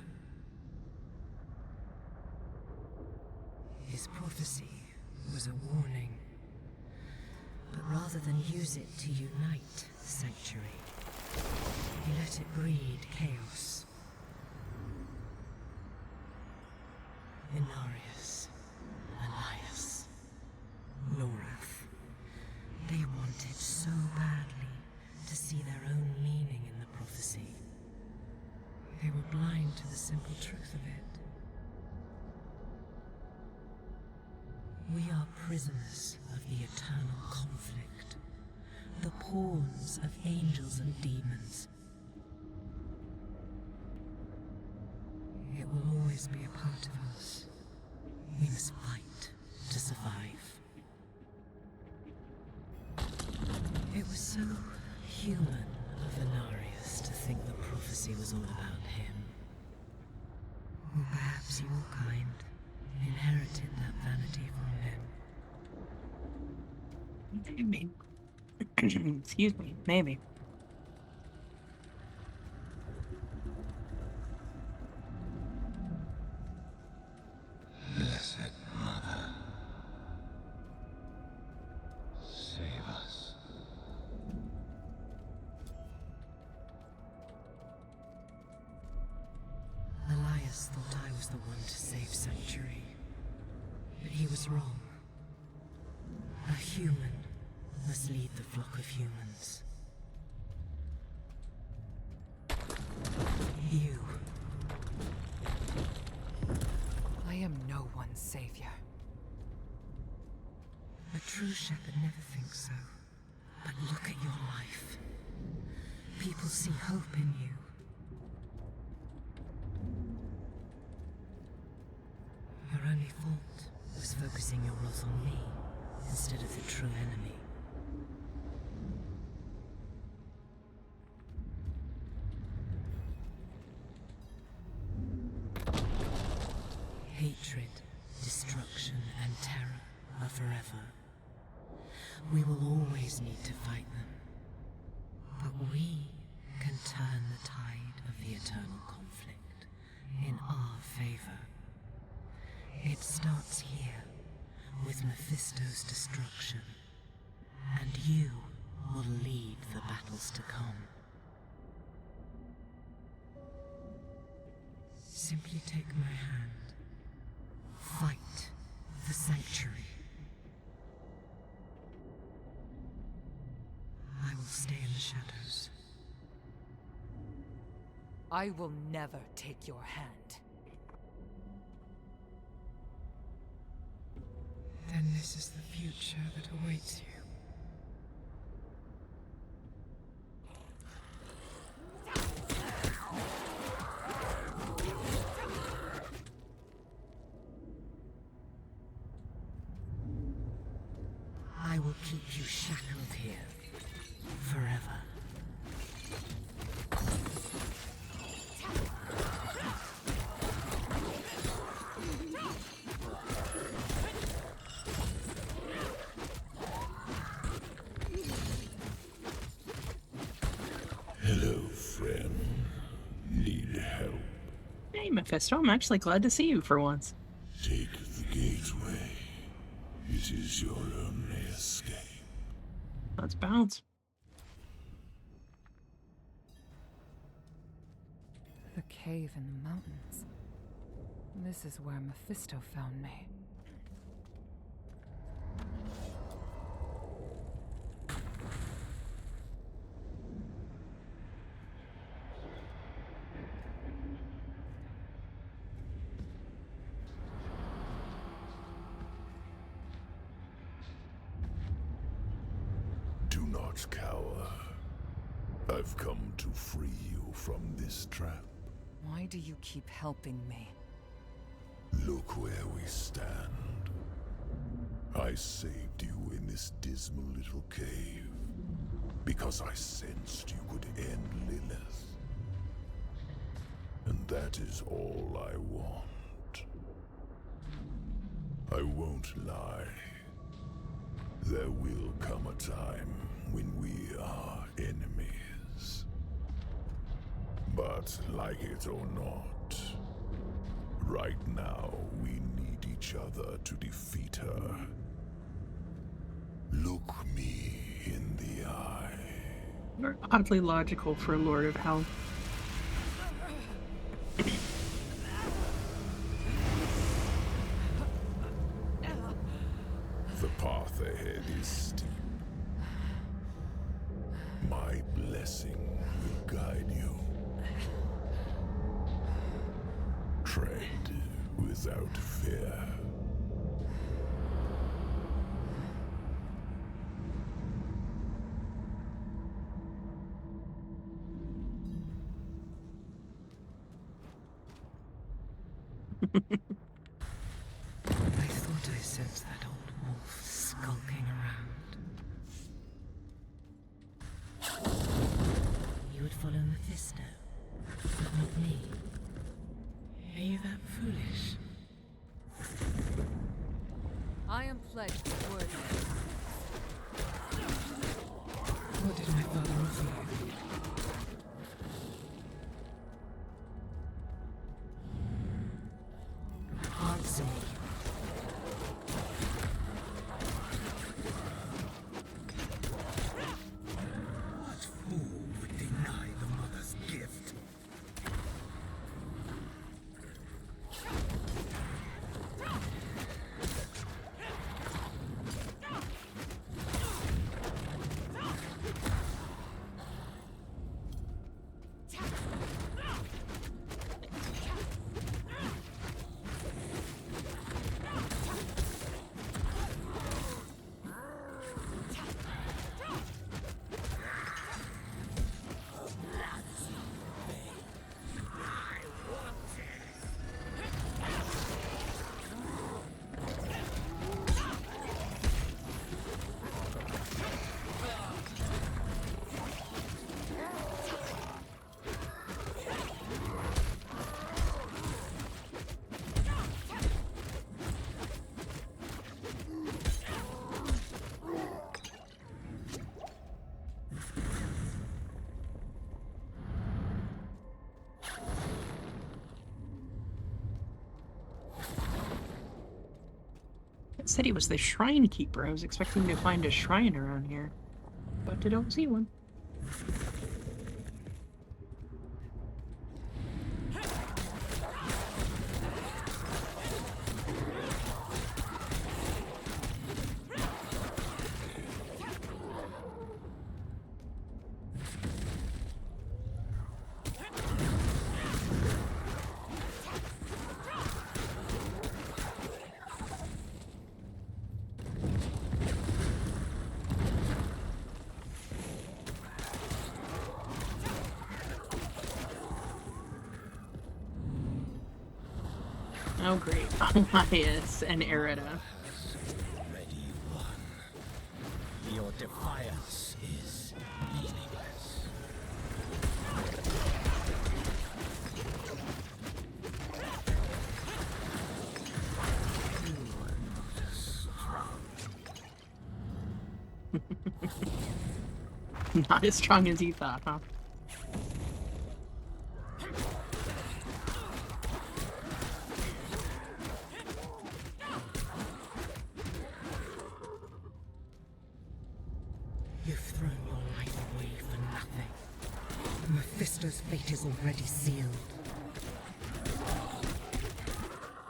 His prophecy was a warning, but rather than use it to unite the Sanctuary, he let it breed chaos. Inarius, Elias, Lorath, they wanted so badly to see their own meaning in the prophecy. They were blind to the simple truth of it. We are prisoners of the eternal conflict, the pawns of angels and demons. It will always be a part of us. We must fight to survive. It was so human of Inarius to think the prophecy was all about him. Or perhaps your kind inherited that vanity from him. Maybe. Excuse me, maybe. Blessed Mother, save us. Elias thought I was the one to save Sanctuary, but he was wrong. A human must lead the flock of humans. You. I am no one's savior. A true shepherd never thinks so. But look at your life. People see hope in you. Your only fault was focusing your wrath on me instead of the true enemy. Hatred, destruction, and terror are forever. We will always need to fight them. But we can turn the tide of the eternal conflict in our favor. It starts here, with Mephisto's destruction, and you will lead the battles to come. Simply take my hand. Fight the Sanctuary. I will stay in the shadows. I will never take your hand. Then this is the future that awaits you. I will keep you shackled here forever. Hello, friend. Need help? Hey, Mephisto, I'm actually glad to see you for once. Take the gateway. It is your only escape. Let's bounce. The cave in the mountains. This is where Mephisto found me. not cower. I've come to free you from this trap. Why do you keep helping me? Look where we stand. I saved you in this dismal little cave because I sensed you could end Lilith. And that is all I want. I won't lie. There will come a time when we are enemies. But like it or not, right now we need each other to defeat her. Look me in the eye. Oddly logical for a Lord of Hell. The path ahead is steep. My blessing will guide you. Tread without fear. I thought I sensed that old wolf skulking around. You would follow Mephisto, but not me. Are you that foolish? I am pledged to word. What did my father offer you? Answer me. What fool would deny the mother's gift? It said he was the shrine keeper. I was expecting to find a shrine around here, but I don't see one. Oh great, Elias and Erida. Ready, one. Your defiance is meaningless. Not as strong as you thought, huh? You've thrown your life away for nothing. Mephisto's fate is already sealed.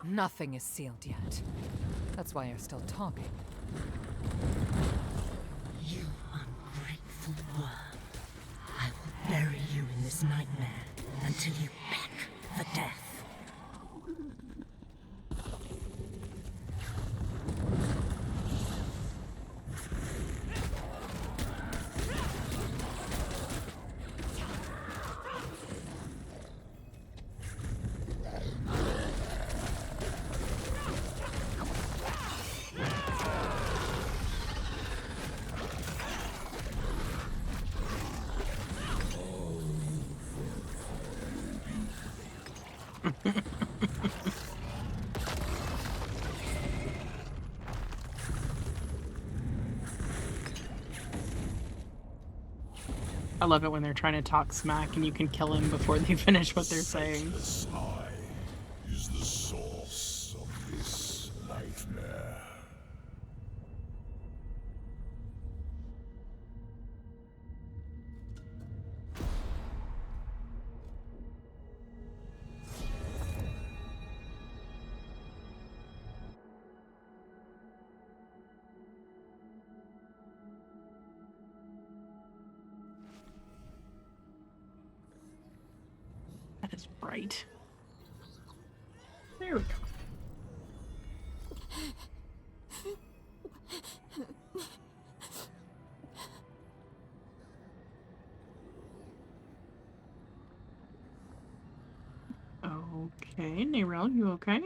Nothing is sealed yet. That's why you're still talking. You ungrateful worm. I will bury you in this nightmare until you beg for death. I love it when they're trying to talk smack and you can kill him before they finish what they're saying. Sightless eye is the source of this nightmare. That is bright. There we go. Okay, Nerel, you okay?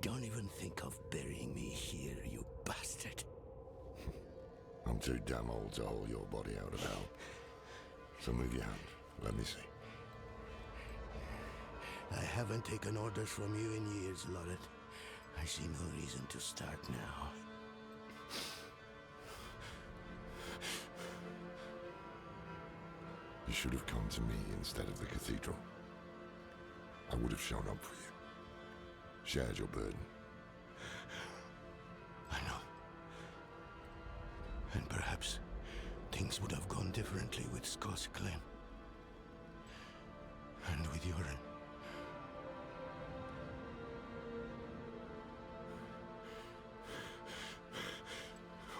Don't even think of burying me here, you bastard. I'm too damn old to haul your body out of hell. So move your hand. Let me see. I haven't taken orders from you in years, Lorette. I see no reason to start now. You should have come to me instead of the cathedral. I would have shown up for you. Shared your burden. I know. And perhaps things would have gone differently with Scott's claim. And with Yoren.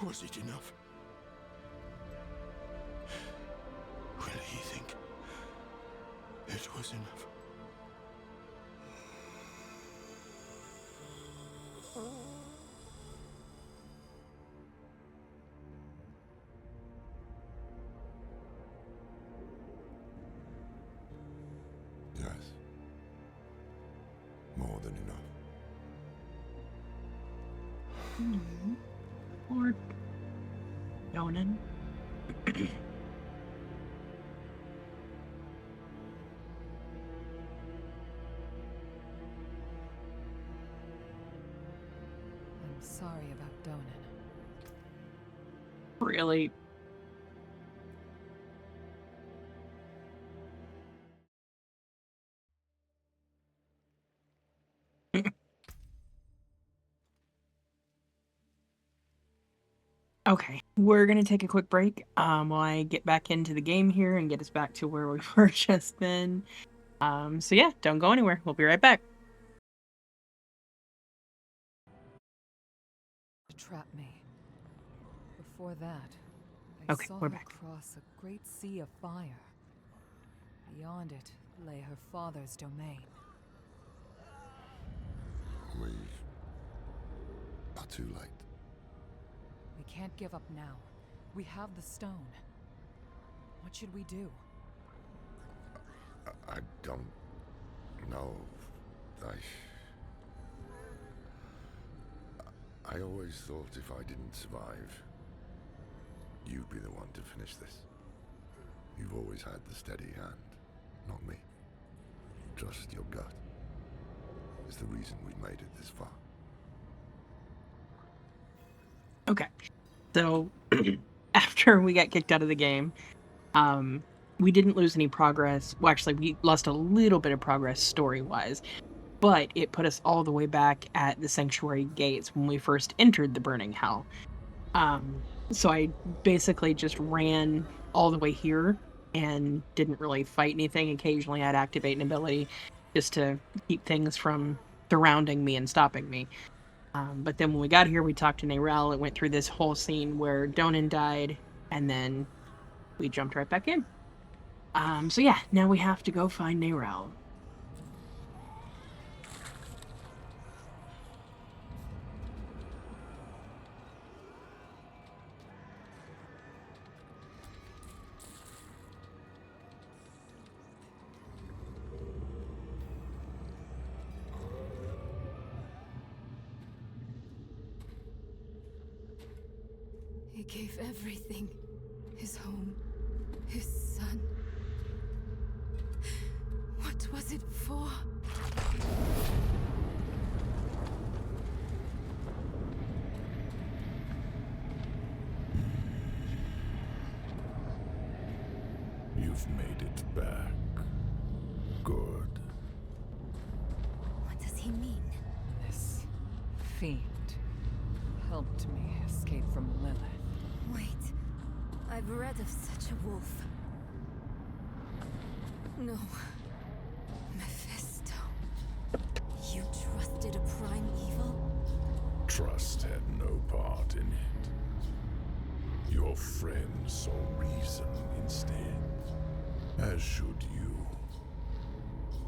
Was it enough? Will he think it was enough? Yes. More than enough. Or Donan. I'm sorry about Donan. Really? Okay, we're gonna take a quick break while I get back into the game here and get us back to where we were just then. So yeah, don't go anywhere. We'll be right back. To trap me. Before that, I Okay, saw we're her back. cross a great sea of fire. Beyond it lay her father's domain. We are too late. We can't give up now. We have the stone. What should we do? I don't know. I always thought if I didn't survive, you'd be the one to finish this. You've always had the steady hand, not me. Trust your gut. It's the reason we've made it this far. Okay, so after we got kicked out of the game, we didn't lose any progress. Well, actually, we lost a little bit of progress story-wise, but it put us all the way back at the Sanctuary gates when we first entered the Burning Hell. So I basically just ran all the way here and didn't really fight anything. Occasionally I'd activate an ability just to keep things from surrounding me and stopping me. But then when we got here, we talked to Nerel. It went through this whole scene where Donan died, and then we jumped right back in. So yeah, now we have to go find Nerel. He gave everything. His home, his son. What was it for? You've made it back. Good. What does he mean? This fiend helped me escape from Lilith. Wait, I've read of such a wolf. No. Mephisto. You trusted a prime evil? Trust had no part in it. Your friend saw reason instead. As should you.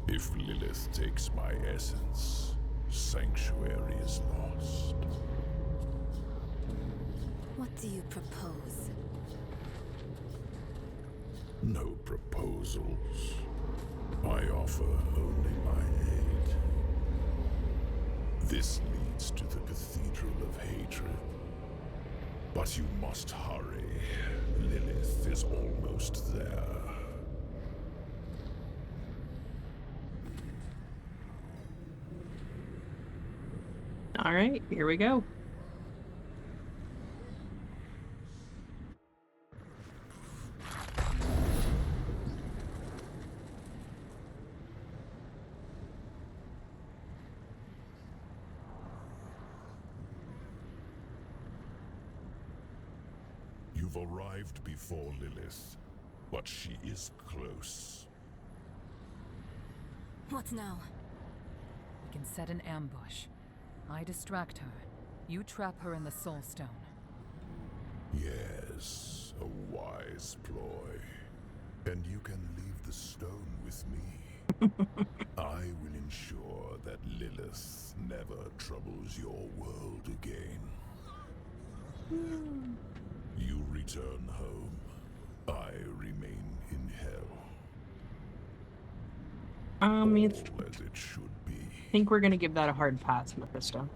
If Lilith takes my essence, Sanctuary is lost. What do you propose? No proposals. I offer only my aid. This leads to the Cathedral of Hatred. But you must hurry. Lilith is almost there. All right, here we go. You've arrived before Lilith, but she is close. What now? We can set an ambush. I distract her. You trap her in the Soul Stone. Yes, a wise ploy. And you can leave the stone with me. I will ensure that Lilith never troubles your world again. You return home. I remain in hell. All as it should be. I think we're gonna give that a hard pass, Mephisto.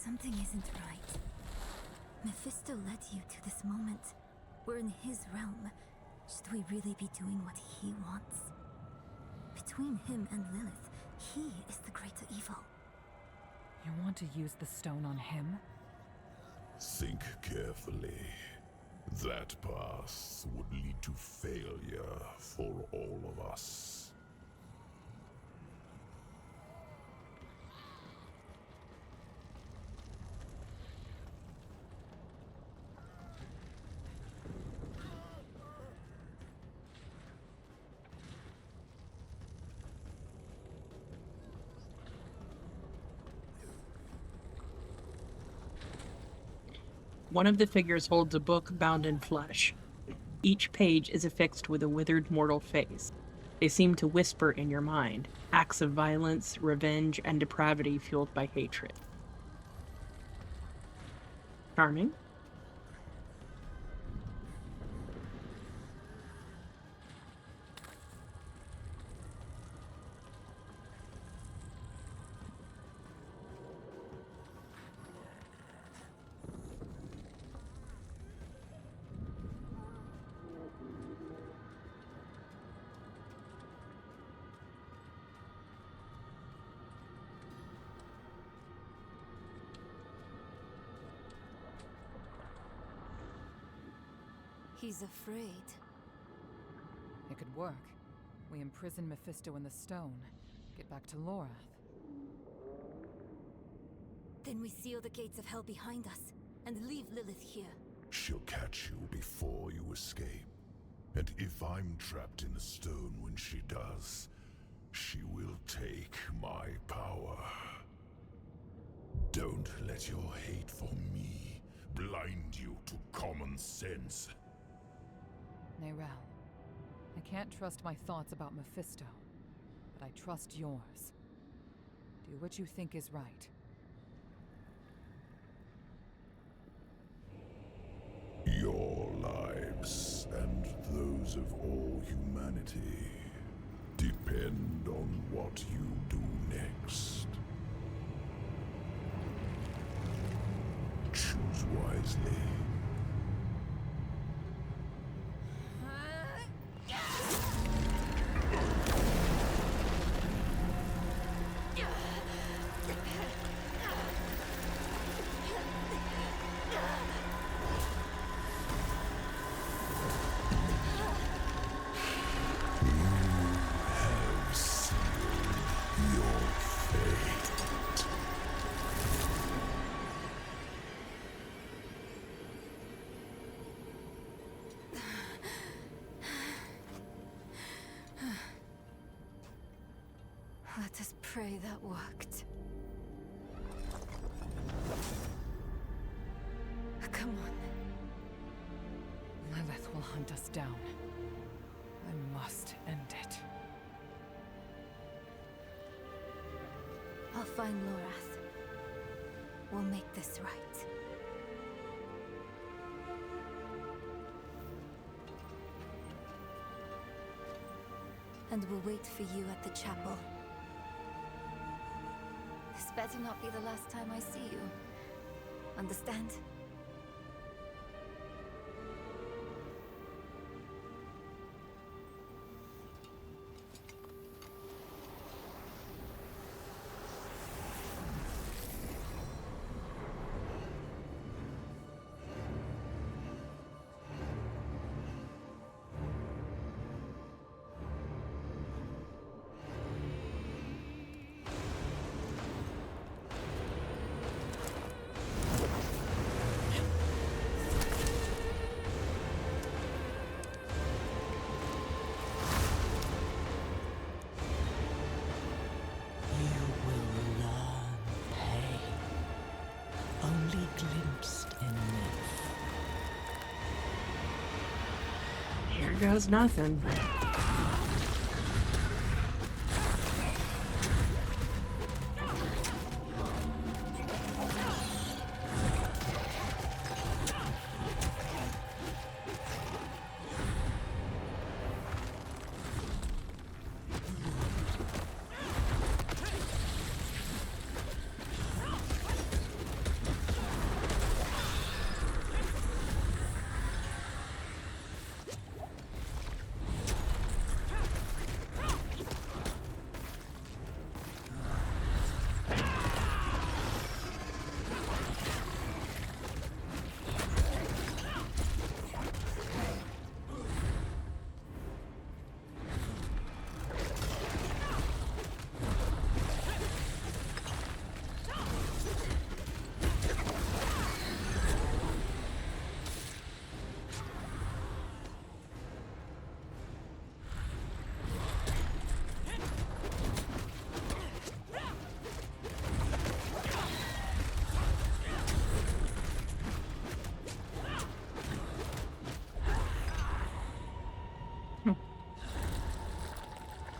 Something isn't right. Mephisto led you to this moment. We're in his realm. Should we really be doing what he wants? Between him and Lilith, he is the greater evil. You want to use the stone on him? Think carefully. That path would lead to failure for all of us. One of the figures holds a book bound in flesh. Each page is affixed with a withered mortal face. They seem to whisper in your mind, acts of violence, revenge, and depravity fueled by hatred. Charming. He's afraid. It could work. We imprison Mephisto in the stone. Get back to Lorath. Then we seal the gates of hell behind us and leave Lilith here. She'll catch you before you escape. And if I'm trapped in the stone when she does, she will take my power. Don't let your hate for me blind you to common sense. Neyrelle, I can't trust my thoughts about Mephisto, but I trust yours. Do what you think is right. Your lives and those of all humanity depend on what you do next. Choose wisely. Let us pray that worked. Come on. Lilith will hunt us down. I must end it. I'll find Lorath. We'll make this right. And we'll wait for you at the chapel. This better not be the last time I see you. Understand? Here goes nothing.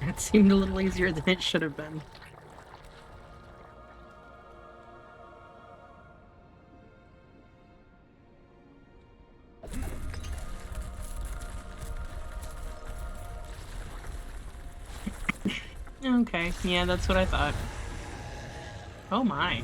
That seemed a little easier than it should have been. Okay, yeah, that's what I thought. Oh my.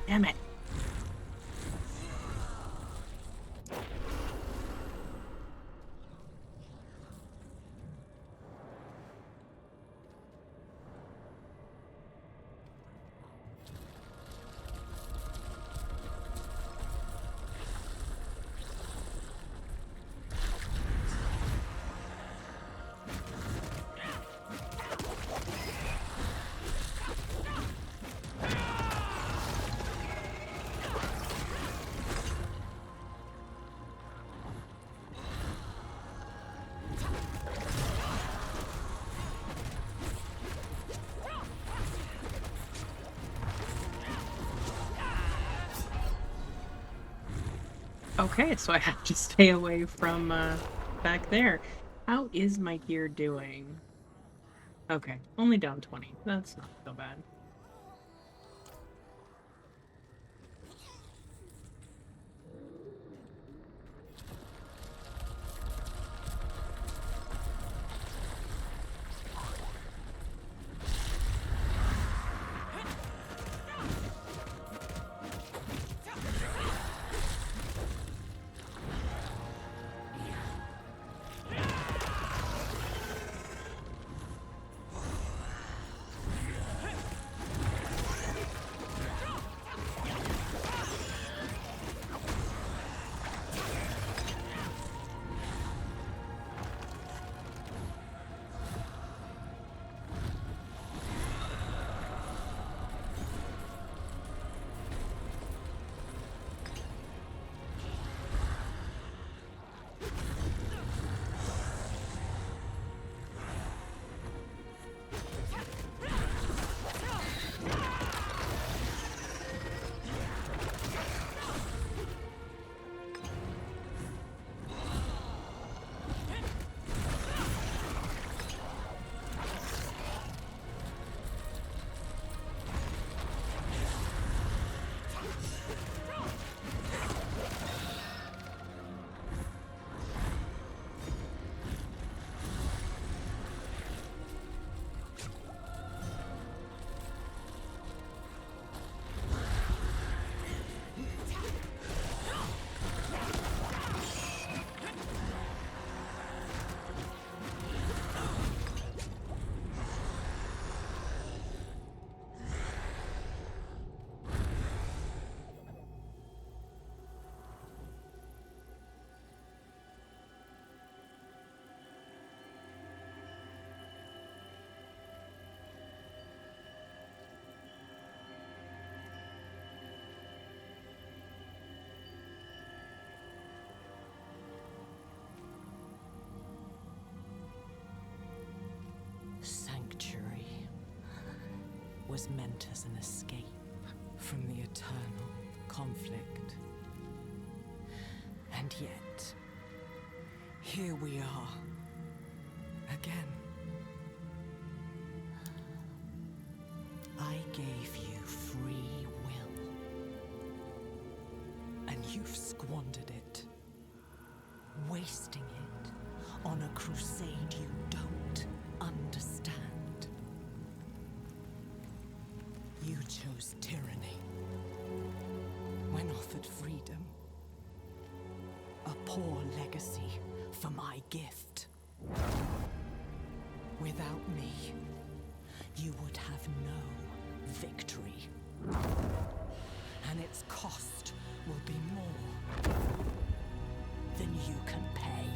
Damn it. Okay, so I have to stay away from back there. How is my gear doing? Okay, only down 20. That's not so bad. Sanctuary was meant as an escape from the eternal conflict. And yet, here we are, again. I gave you free will, and you've squandered it, wasting it on a crusade you don't understand. You chose tyranny when offered freedom. A poor legacy for my gift. Without me, you would have no victory. And its cost will be more than you can pay.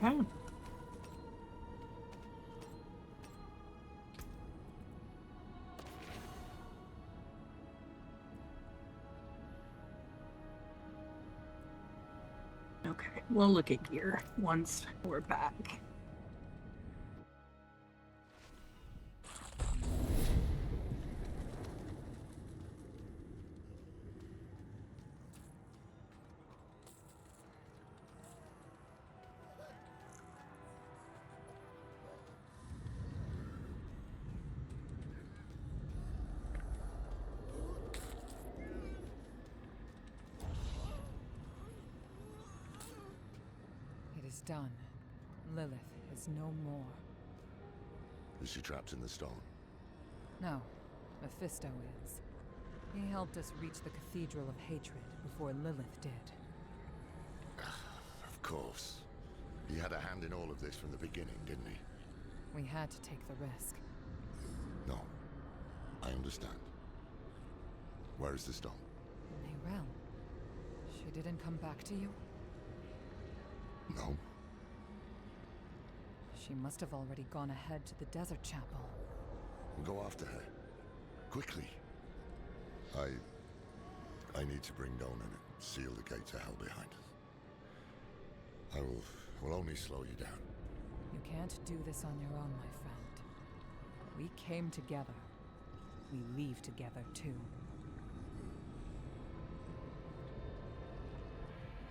Okay. Okay, we'll look at gear once we're back. It is done. Lilith is no more. Is she trapped in the stone? No, Mephisto is. He helped us reach the Cathedral of Hatred before Lilith did. Of course. He had a hand in all of this from the beginning, didn't he? We had to take the risk. No. I understand. Where is the stone? Neyrelle. She didn't come back to you? No. She must have already gone ahead to the Desert Chapel. We'll go after her. Quickly. I need to bring Donan and seal the gates of hell behind us. I will only slow you down. You can't do this on your own, my friend. We came together. We leave together, too.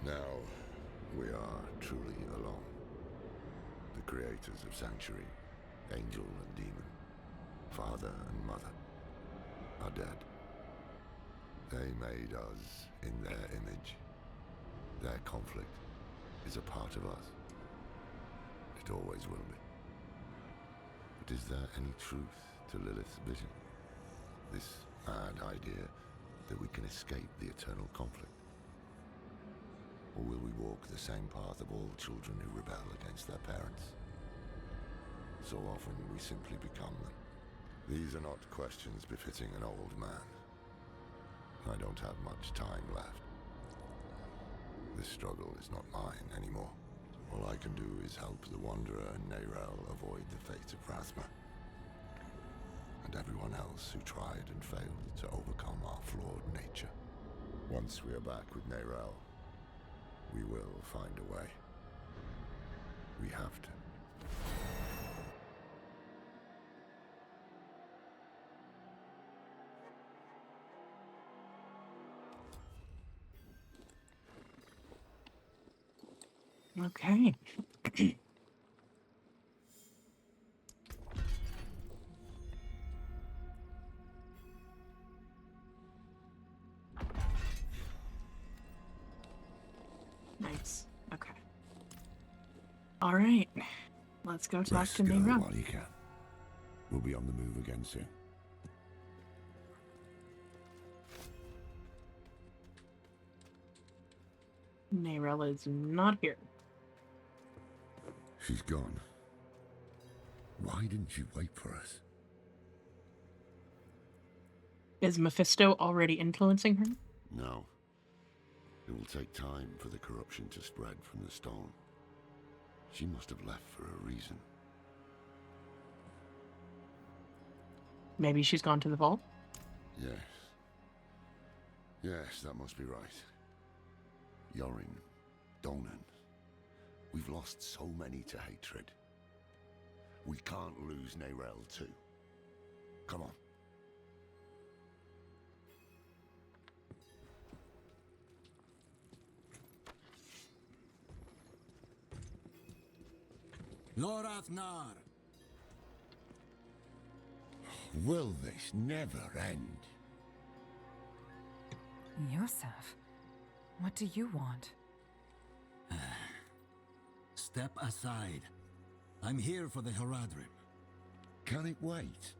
Now, we are truly alone. The creators of Sanctuary, Angel and Demon, Father and Mother, are dead. They made us in their image. Their conflict is a part of us. It always will be. But is there any truth to Lilith's vision? This mad idea that we can escape the eternal conflict? Or will we walk the same path of all children who rebel against their parents? So often we simply become them. These are not questions befitting an old man. I don't have much time left. This struggle is not mine anymore. All I can do is help the Wanderer and Neyrelle avoid the fate of Rathma. And everyone else who tried and failed to overcome our flawed nature. Once we are back with Neyrelle, we will find a way. We have to. Okay. Nice. Okay. All right. Let's go talk to Neyrelle. While you can. We'll be on the move again soon. Neyrelle is not here. She's gone. Why didn't you wait for us? Is Mephisto already influencing her? No. It will take time for the corruption to spread from the stone. She must have left for a reason. Maybe she's gone to the vault? Yes. Yes, that must be right. Yorin, Donan. We've lost so many to hatred. We can't lose Neyrelle too. Come on. Lorathnar! Will this never end? Yosef, what do you want? Step aside. I'm here for the Haradrim. Can it wait?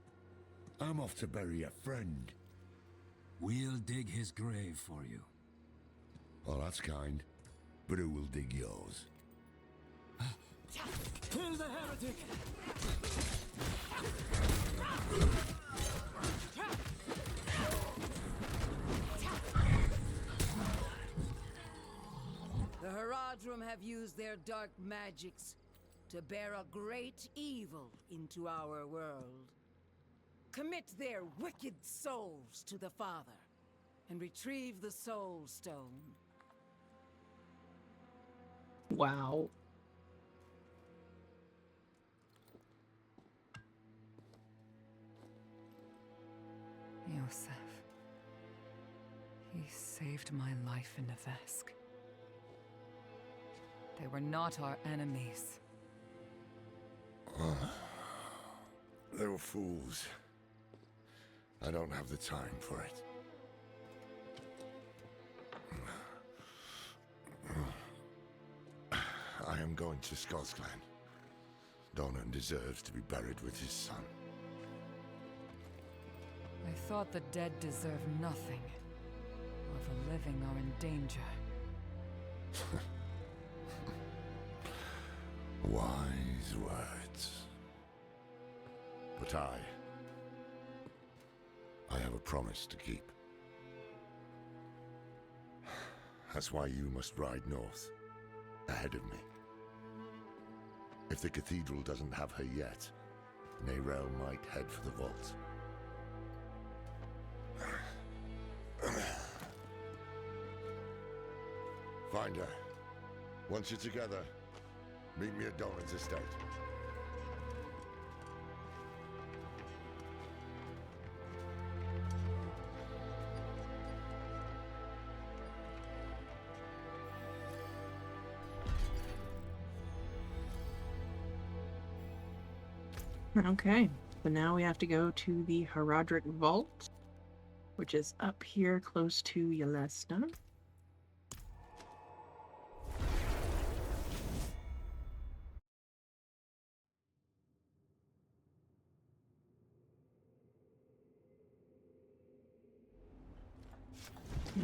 I'm off to bury a friend. We'll dig his grave for you. Well, that's kind. But who will dig yours? Kill the heretic! The Haradrim have used their dark magics to bear a great evil into our world. Commit their wicked souls to the Father and retrieve the Soul Stone. Wow. Yosef. He saved my life in Nevesk. They were not our enemies. They were fools. I don't have the time for it. I I am going to Skull's Clan. Donan deserves to be buried with his son. I thought the dead deserve nothing, while the living are in danger. Wise words. But I have a promise to keep. That's why you must ride north, ahead of me. If the cathedral doesn't have her yet, Neyrelle might head for the vault. Find her. Once you're together, meet me at Donan's estate. Okay, so now we have to go to the Herodric Vault, which is up here close to Yelesta.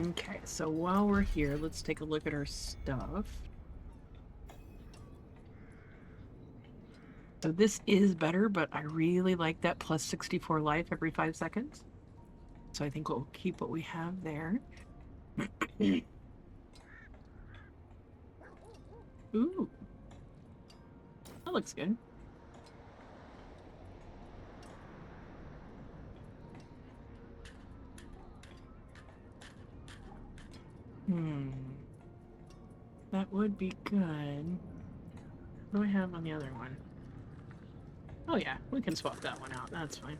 Okay, so while we're here, let's take a look at our stuff. So this is better, but I really like that plus 64 life every 5 seconds. So I think we'll keep what we have there. Ooh. That looks good. That would be good. What do I have on the other one? Oh yeah, we can swap that one out. That's fine.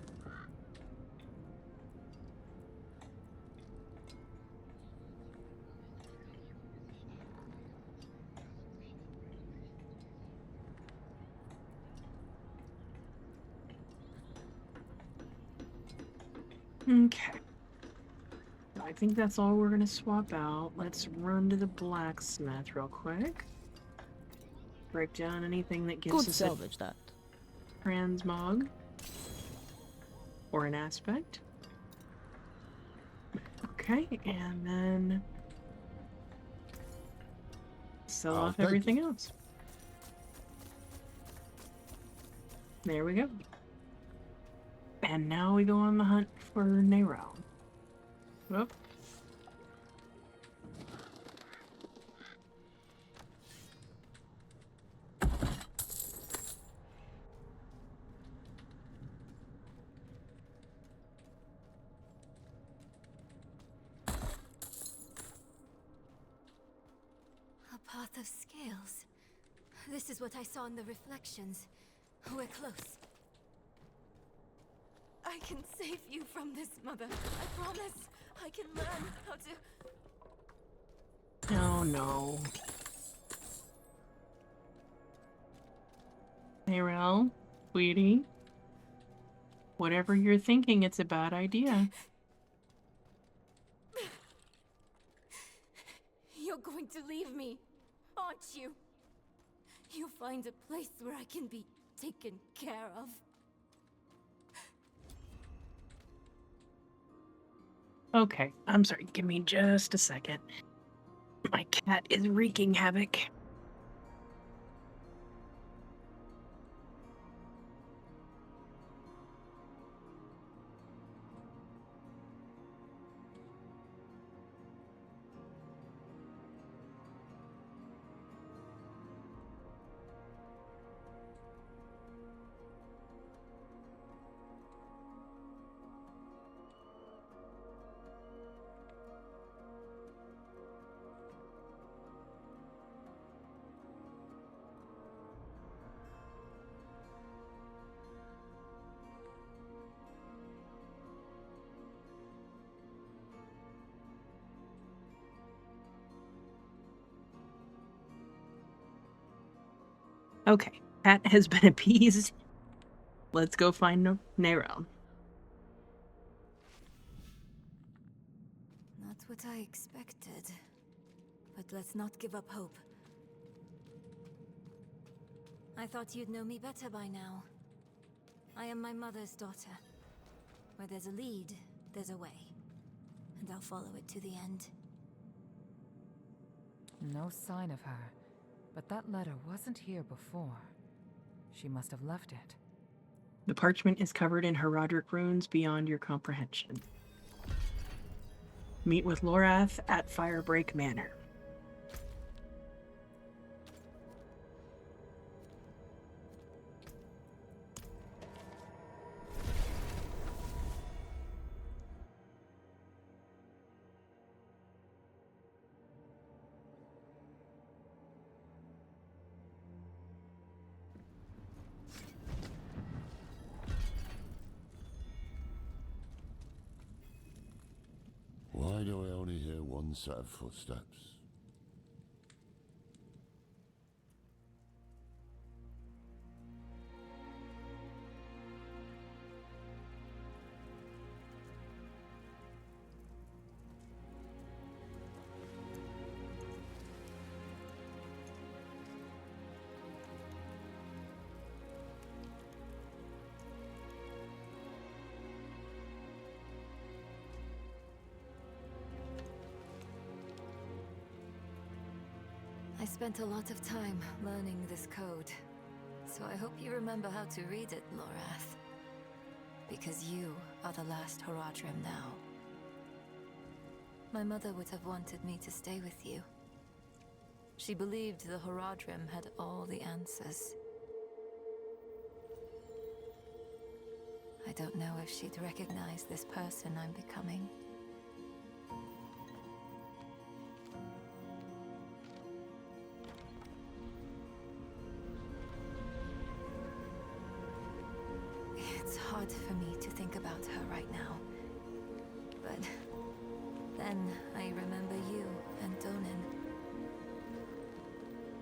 Okay. I think that's all we're gonna swap out. Let's run to the blacksmith real quick. Break down anything that gives us salvage that. Transmog or an aspect. Okay, and then sell off everything else. There we go. And now we go on the hunt for Neyrelle. Whoop. A path of scales. This is what I saw in the reflections. We're close. I can save you from this, Mother. I promise. I can learn how to... Oh no. Neyrelle, sweetie. Whatever you're thinking, it's a bad idea. You're going to leave me, aren't you? You'll find a place where I can be taken care of. Okay, I'm sorry. Give me just a second. My cat is wreaking havoc. Okay, Pat has been appeased. Let's go find Neyrelle. Not what I expected. But let's not give up hope. I thought you'd know me better by now. I am my mother's daughter. Where there's a lead, there's a way. And I'll follow it to the end. No sign of her. But that letter wasn't here before. She must have left it. The parchment is covered in Herodric runes beyond your comprehension. Meet with Lorath at Firebreak Manor. Why do I only hear one set of footsteps? I spent a lot of time learning this code, so I hope you remember how to read it, Lorath. Because you are the last Horadrim now. My mother would have wanted me to stay with you. She believed the Horadrim had all the answers. I don't know if she'd recognize this person I'm becoming. It's hard for me to think about her right now. But then I remember you and Donan.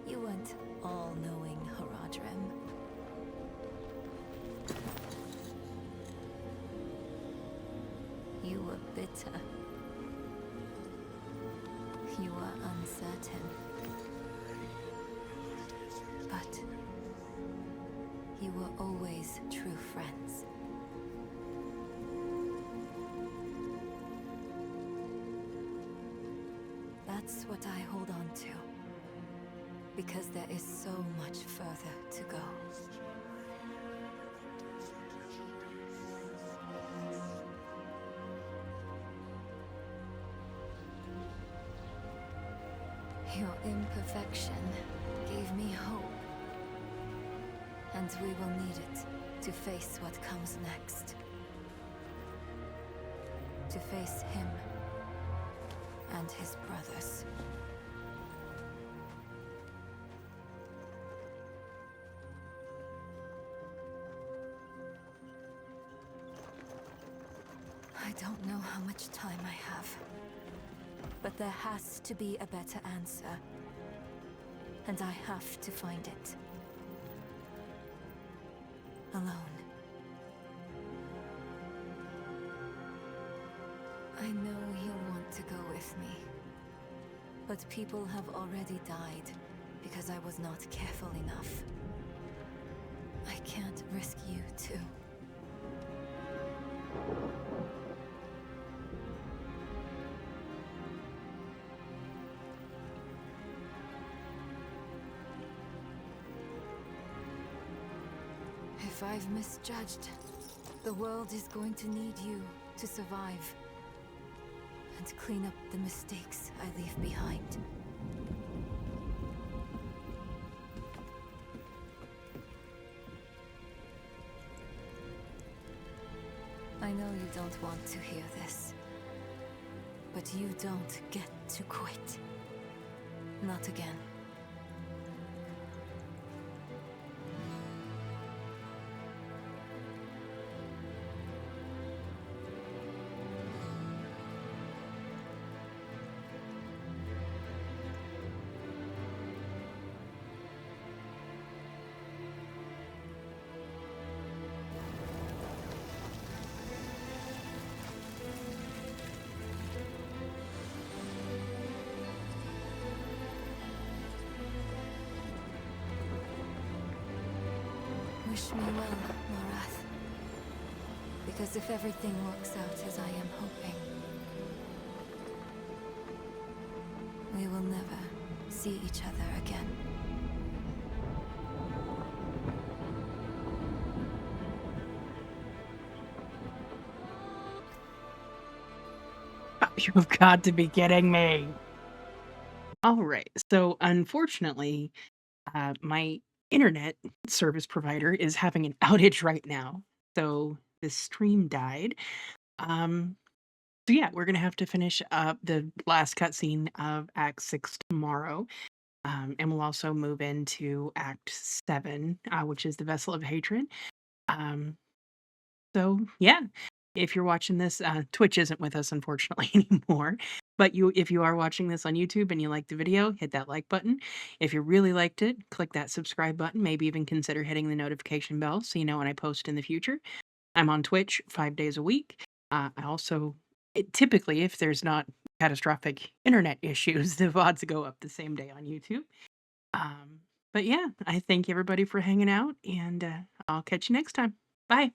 You weren't all-knowing Horadrim. You were bitter. You were uncertain. But you were always true friends. That's what I hold on to. Because there is so much further to go. Your imperfection gave me hope. And we will need it to face what comes next. To face him and his brothers. I don't know how much time I have. But there has to be a better answer. And I have to find it. Alone. I know he'll want to go with me. But people have already died because I was not careful enough. I can't risk you too. If I've misjudged, the world is going to need you to survive. And clean up the mistakes I leave behind. I know you don't want to hear this. But you don't get to quit. Not again. wish me well, Lorath. Because if everything works out as I am hoping, we will never see each other again. You've got to be kidding me. All right. So, unfortunately, my internet service provider is having an outage right now. So, the stream died. So yeah, we're gonna have to finish up the last cutscene of Act 6 tomorrow. And we'll also move into Act 7, which is the Vessel of Hatred. Um, so yeah, if you're watching this, Twitch isn't with us unfortunately anymore. But if you are watching this on YouTube and you like the video, hit that like button. If you really liked it, click that subscribe button. Maybe even consider hitting the notification bell so you know when I post in the future. I'm on Twitch 5 days a week. I also typically, if there's not catastrophic internet issues, the VODs go up the same day on YouTube. But yeah, I thank everybody for hanging out, and I'll catch you next time. Bye.